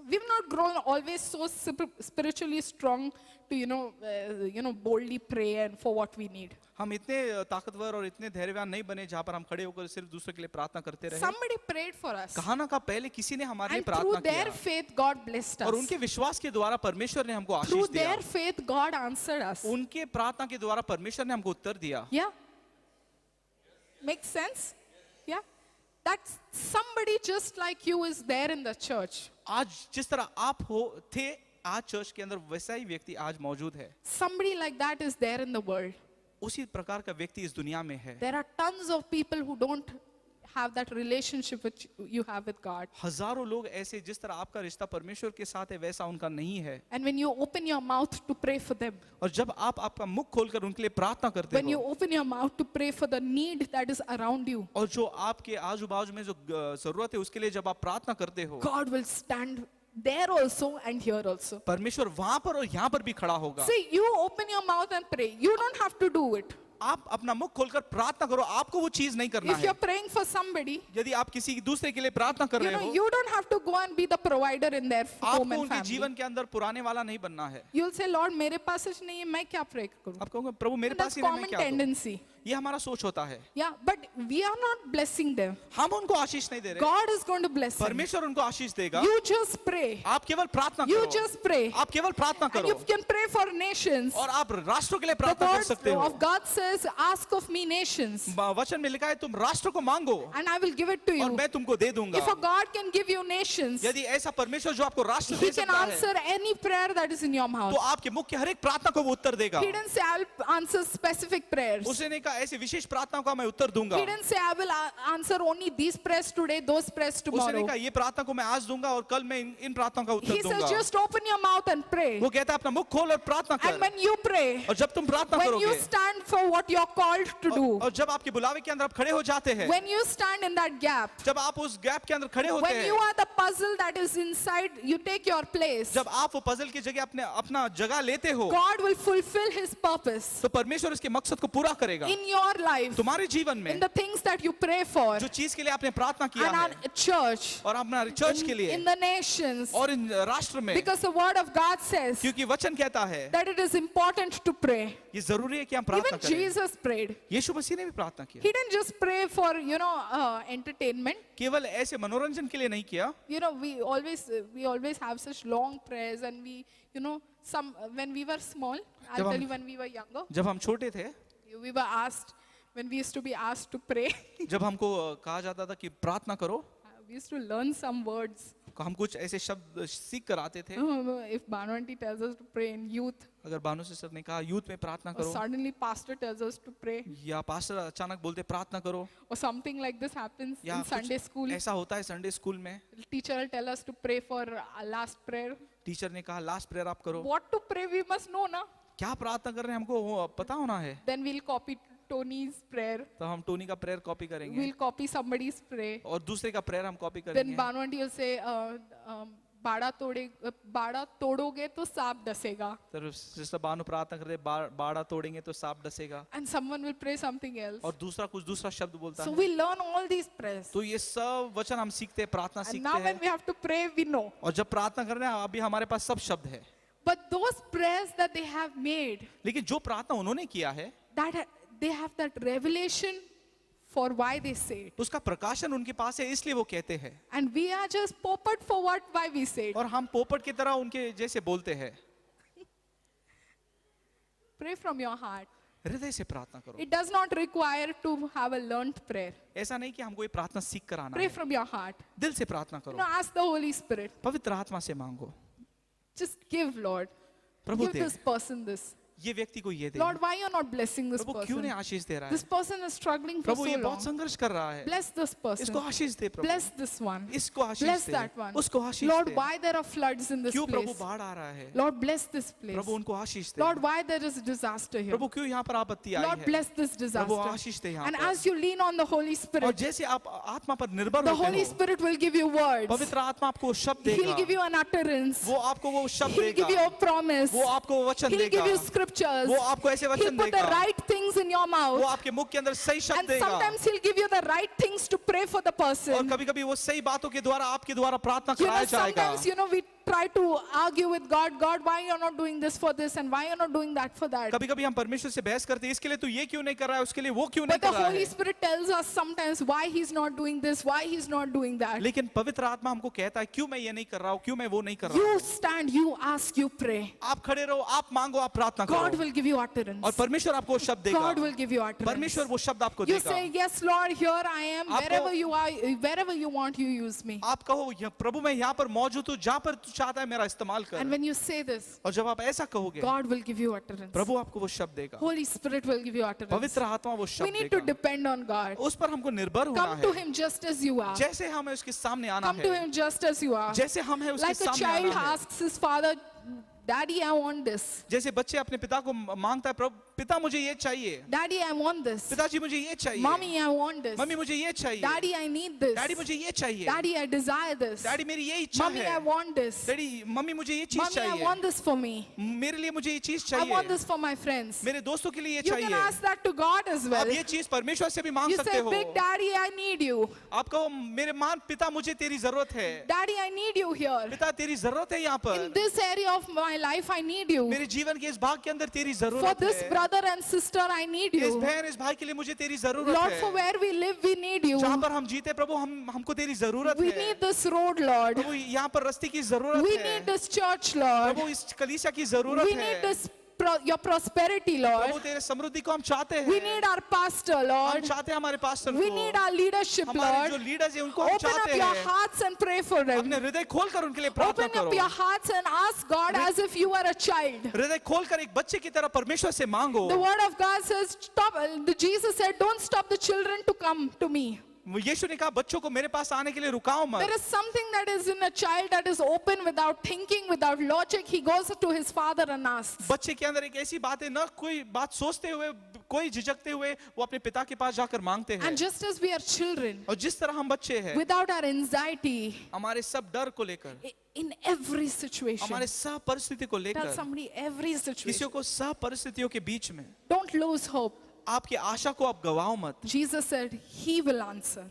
We've not grown always so spiritually strong to boldly pray and for what we need. हम इतने ताकतवर और इतने धैर्यवान नहीं बने जहां पर हम खड़े होकर सिर्फ दूसरे के लिए प्रार्थना करते रहे। Somebody prayed for us, कहा ना कहा पहले किसी ने हमारे लिए and through प्रार्थना their किया faith, God blessed और us. उनके विश्वास के द्वारा परमेश्वर ने हमको Through आशीष दिया। their faith, God answered us. उनके प्रार्थना के द्वारा परमेश्वर ने हमको उत्तर दिया। Yeah? Makes sense? Yeah? That somebody just like you is there in the church. आज जिस तरह आप हो थे आज चर्च के अंदर वैसा ही व्यक्ति आज मौजूद है। Somebody like that is there in the world. उसी प्रकार का व्यक्ति इस दुनिया में है। There are tons of people who don't have that relationship which you have with God. हजारों लोग ऐसे जिस तरह आपका रिश्ता परमेश्वर के साथ है वैसा उनका नहीं है। And when you open your mouth to pray for them, और जब आप आपका मुख खोलकर उनके लिए प्रार्थना करते when you हो open your mouth to pray for the need that is around you, और जो आपके आजू बाजू में जो जरूरत है उसके लिए जब आप प्रार्थना करते हो, God will stand there also and here also. परमेश्वर वहां पर और यहाँ पर भी खड़ा होगा। See, you open your mouth and pray. You don't have to do it. आप अपना मुख खोलकर प्रार्थना करो, आपको वो चीज नहीं करना If है। you're praying for somebody, यदि आप किसी दूसरे के लिए प्रार्थना कर रहे हो, you don't have to go and be the provider in their home आपको and उनके family. जीवन के अंदर पुराने वाला नहीं बनना है। You'll say, Lord, मेरे पास कुछ नहीं है, मैं क्या pray करूं? आप कहोगे प्रभु मेरे That's पास ही नहीं, मैं common क्या करूं? tendency. ये हमारा सोच होता है। Yeah, but we are not blessing them. हम उनको आशीष नहीं दे रहे, God is going to bless them. परमेश्वर उनको आशीष देगा। You just pray. आप केवल प्रार्थना You करो, just pray. आप केवल प्रार्थना And करो you can pray for nations. और आप राष्ट्रों के लिए The प्रार्थना कर word सकते हो। of God says, ask of me nations, वचन में लिखा है तुम राष्ट्र को मांगो and I will give it to और you. मैं तुमको दे दूंगा। If a God can give you nations, यदि ऐसा परमेश्वर जो आपको राष्ट्र He दे can सकता है, answer any prayer that is in your mouth. तो आपके मुख की हर एक प्रार्थना को वो उत्तर देगा। He didn't say, I'll answer specific prayers. उसने नहीं कहा ऐसी विशेष प्रार्थनाओं का मैं उत्तर दूंगा। He didn't say, I will answer only these prayers today, those prayers उसने नहीं tomorrow. कहा ये प्रार्थना को मैं आज दूंगा और कल मैं इन प्रार्थनाओं का उत्तर He says, दूंगा। just open your mouth and pray. वो कहता है अपना मुख खोल और प्रार्थना And कर। when you pray, और जब तुम प्रार्थना when you करोगे stand for what you're called to do, और जब आपके बुलावे के अंदर आप खड़े हो जाते हैं, when you stand in that gap, जब आप उस गैप के अंदर खड़े होते when you हैं, are the puzzle that is inside, you take your place, जब आप वो पजल की जगह अपना जगह लेते हो, God will fulfill His purpose तो परमेश्वर इसके मकसद को पूरा करेगा in your life, तुम्हारे जीवन in में। the things that you pray for, जो चीज के लिए आपने प्रार्थना किया and है our church, और अपना चर्च के in लिए the nations, और इन राष्ट्र में, because the word of God says क्योंकि वचन कहता है that it is important to pray. ये जरूरी है कि हम प्रार्थना Even करें। Jesus prayed. यीशु मसीह ने भी प्रार्थना किया, He didn't just pray for, entertainment. केवल ऐसे मनोरंजन के लिए नहीं किया। We always have such long prayers, and when we were small, I'll tell you, when we were younger, जब हम छोटे थे, we were asked, when we used to be asked to pray, जब हमको कहा जाता था कि प्रार्थना करो, we used to learn some words. हम कुछ ऐसे शब्द सीख कर आते थे। If Bhanwanti tells us to pray in youth, अगर भानु सिस्टर ने कहा यूथ में प्रार्थना or करो, suddenly pastor tells us to pray, या पास्टर अचानक बोलते प्रार्थना करो, or something like this happens या in Sunday school, ऐसा होता है संडे स्कूल में, teacher will tell us to pray for a last prayer. Teacher ने कहा लास्ट प्रेयर आप करो। What to pray we must know, na? क्या प्रार्थना कर रहे हैं हमको वो पता होना है। Then we'll copy Tony's prayer. तो हम टोनी का प्रेयर कॉपी करेंगे We'll copy somebody's prayer. और दूसरे का प्रेयर हम कॉपी Then करेंगे। Bhanwanti will say, बाड़ा तोड़ोगे तो सांप डसेगा. तो सिस्टर बानु प्रार्थना करते बाड़ा तोड़ेंगे तो सांप डसेगा, And someone will pray something else. और दूसरा शब्द बोलता So है। we learn all these prayers. तो ये सब वचन हम सीखते हैं, प्रार्थना And सीखते now when हैं, we have to pray, we know. और जब प्रार्थना कर रहे हैं अभी हमारे पास सब शब्द है। But those prayers that they have made, लेकिन जो प्रार्थना उन्होंने किया है, that they have that revelation for why they say it. उसका प्रकाशन उनके पास है इसलिए वो कहते हैं, And we are just popered for why we say it. और हम पोपट की तरह उनके जैसे बोलते हैं। Pray from your heart. हृदय से प्रार्थना करो। It does not require to have a learned prayer. ऐसा नहीं कि हमको ये प्रार्थना सीख कर आना Pray है, from your heart. दिल से प्रार्थना You करो, know, ask the Holy Spirit. पवित्र आत्मा से मांगो, Just give, Lord. Prabhu Give they, this person this. ये व्यक्ति को ये दे। Lord, why you're not blessing this प्रभु क्यों नहीं person? आशीष दे रहा This है? person is struggling for Prabhu so ये बहुत long. संघर्ष कर रहा है, Bless this person. इसको आशीष दे प्रभु, Bless this one. इसको आशीष Bless दे, that one. उसको आशीष Lord, they. why there are floods in this क्यों प्रभु place? बाढ़ आ रहा है? Lord, bless this place. प्रभु उनको आशीष दे। Lord, why there is disaster here? प्रभु क्यों यहाँ पर आपत्ति आई Lord, है? bless this Prabhu disaster. आशीष दे यहाँ And पर। as you lean on the Holy और Spirit, जैसे आप आत्मा पर निर्भर the होते Holy हो, Spirit will give you words. पवित्र आत्मा आपको शब्द He'll give देगा, you an utterance. वो आपको वो शब्द He'll give you देगा, a promise. वो आपको वचन He'll give देगा, you scriptures. वो आपको ऐसे He'll वचन put the देगा, right things in your वो mouth. आपके मुख के अंदर सही शब्द And देगा, sometimes He'll give you the right things to pray for the और person. कभी कभी वो सही बातों के द्वारा आपके द्वारा प्रार्थना You know, कराया जाएगा। sometimes, we try to argue with God. God, why you're not doing this for this and why you're not doing that for that? कभी कभी हम परमेश्वर से बहस करते हैं, इसके लिए तू ये क्यों नहीं कर रहा है, उसके लिए वो क्यों नहीं But the कर रहा Holy है। Spirit tells us sometimes why He's not doing this, why He's not doing that. लेकिन पवित्र आत्मा हमको कहता है क्यों मैं ये नहीं कर रहा हूँ, क्यों मैं वो नहीं कर रहा You हूँ। stand, you ask, you pray. आप खड़े रहो, आप मांगो, आप प्रार्थना God करो, will give you utterance. और परमेश्वर आपको वो शब्द देगा। God will give you utterance. परमेश्वर वो शब्द आपको You देगा। say, yes, Lord, here I am. आपको- Wherever you are, wherever you want, you use me. आप कहो प्रभु मैं यहाँ पर मौजूद हूँ, जहाँ पर तू चाहता है मेरा इस्तेमाल And कर। when you say this, और जब आप ऐसा कहोगे, God will give you utterance. प्रभु आपको वो शब्द देगा, Holy Spirit will give you utterance. पवित्र आत्मा वो We शब्द need to देगा। depend on God. उस पर हमको निर्भर होना Come to है, Him just as you are. जैसे हमें उसके सामने आना Come to है, Him just as you are. जैसे हम है उसके Like a सामने child आना है। asks his father, Daddy, I want this. जैसे बच्चे अपने पिता को मांगता है, प्रभु पिता मुझे ये चाहिए, Daddy, I want this. पिताजी मुझे ये चाहिए, Mommy, I want this. Mummy मुझे ये चाहिए, Daddy, I need this. Daddy मुझे ये चाहिए, Daddy, I desire this. Daddy मेरी ये इच्छा Mommy, I है, want this. डैडी मम्मी मुझे ये चीज Mommy, I चाहिए, want this for me. मेरे लिए मुझे ये चीज I want चाहिए, this for my friends. मेरे दोस्तों के लिए ये You can चाहिए। ask that to God as well. अब ये चीज परमेश्वर से भी मांग You सकते say, हो। Big Daddy, I need you. आप कहो मेरे मान पिता मुझे तेरी जरूरत है, Daddy, I need you here. पिता तेरी जरूरत है यहाँ In पर, this area of my life, I need you. मेरे जीवन के इस भाग के अंदर तेरी For जरूरत this है, brother and sister, I need इस you. बहन इस भाई के लिए मुझे तेरी जरूरत Lord, for है, where we live, we need you. जहाँ पर हम जीते प्रभु हमको तेरी जरूरत We है, need this road, Lord. प्रभु यहाँ पर रास्ते की जरूरत We है, need this church, Lord. प्रभु इस कलीसिया की जरूरत We है, need this your prosperity, Prabhu Lord. तेरे समृद्धि को हम चाहते We हैं, need our pastor, हम Lord. चाहते हैं हमारे पास्टर We को, need our leadership, हमारे जो Lord. लीडर्स हैं उनको हम Open up चाहते your हैं, hearts and pray for them. अपने हृदय खोल कर उनके लिए प्रार्थना Open करो, up your hearts and ask God as if you were a child. हृदय खोल कर एक बच्चे की तरह परमेश्वर से मांगो। The word of God says, stop. Jesus said, don't stop the children to come to me. यीशु ने कहा बच्चों को मेरे पास आने के लिए रुकाओ मत। There is something that is in a child that is open without thinking, without logic. He goes to his father and asks. बच्चे के अंदर एक ऐसी बात है, न कोई बात सोचते हुए, कोई झिझकते हुए वो अपने पिता के पास जाकर मांगते हैं। And just as we are children, और जिस तरह हम बच्चे हैं, without our anxiety, हमारे सब डर को लेकर, in every situation, हमारे सब परिस्थिति को tell लेकर, somebody every situation. किसी को सब परिस्थितियों के बीच में Don't lose hope. आपकी आशा को आप गवाओ मत। Jesus said, He will answer.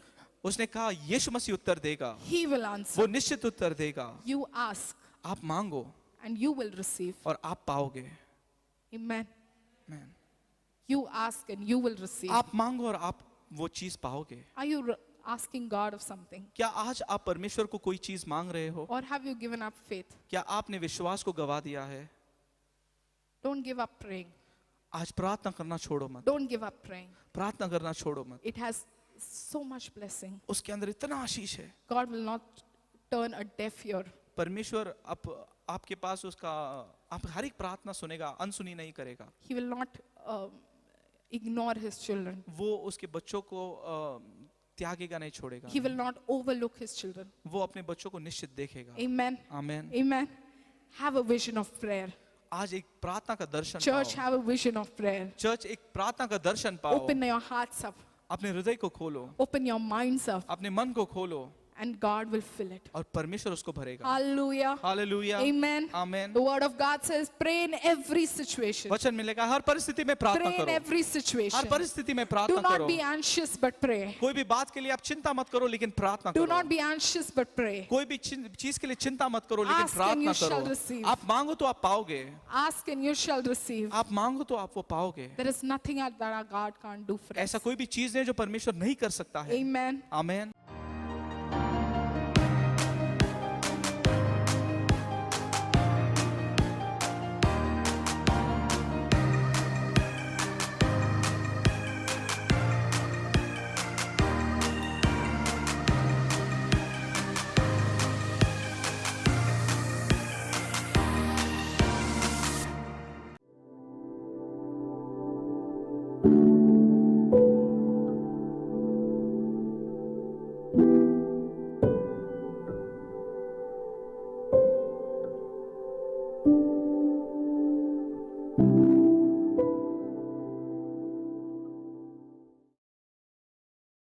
उसने कहा यीशु मसीह उत्तर देगा, He will answer. वो निश्चित उत्तर देगा। You ask आप मांगो and you will receive. और आप पाओगे। Amen. Amen. You ask and you will receive. आप मांगो और आप वो चीज पाओगे। Are you asking God of something? क्या आज आप परमेश्वर को कोई चीज मांग रहे हो? Or have you given up faith? क्या आपने विश्वास को गवा दिया है? Don't give up praying. आज प्रार्थना करना छोड़ो मत। Don't give up praying. प्रार्थना करना छोड़ो मत। It has so much blessing. उसके अंदर इतना आशीष है। God will not turn a deaf ear. परमेश्वर आपके पास उसका आप हर एक प्रार्थना सुनेगा, अनसुनी नहीं करेगा। He will not ignore his children. वो उसके बच्चों को त्यागेगा नहीं, छोड़ेगा। He will not overlook his children. वो अपने बच्चों को निश्चित देखेगा। Amen. आमीन। Amen. Have a vision of prayer. आज एक प्रार्थना का दर्शन Church, पाओ। have a vision of prayer. Church एक प्रार्थना का दर्शन पाओ। Open your hearts up. अपने हृदय को खोलो, Open your minds up. अपने मन को खोलो and God will fill it. और परमेश्वर उसको भरेगा। Hallelujah. Hallelujah, Amen. Amen. The word of God says, pray in every situation. वचन मिलेगा हर परिस्थिति में प्रार्थना Pray in करो, every हर situation. परिस्थिति में Do प्रार्थना not करो। be anxious, but pray. कोई भी बात के लिए आप चिंता मत करो लेकिन प्रार्थना Do करो। not be anxious, but pray. कोई भी चीज के लिए चिंता मत करो लेकिन Ask and you प्रार्थना shall करो। receive. आप मांगो तो आप पाओगे, Ask and you shall receive. आप मांगो तो आप वो पाओगे। There is nothing that our God can't do for us. ऐसा कोई भी चीज नहीं जो परमेश्वर नहीं कर सकता है। Amen. आमेन।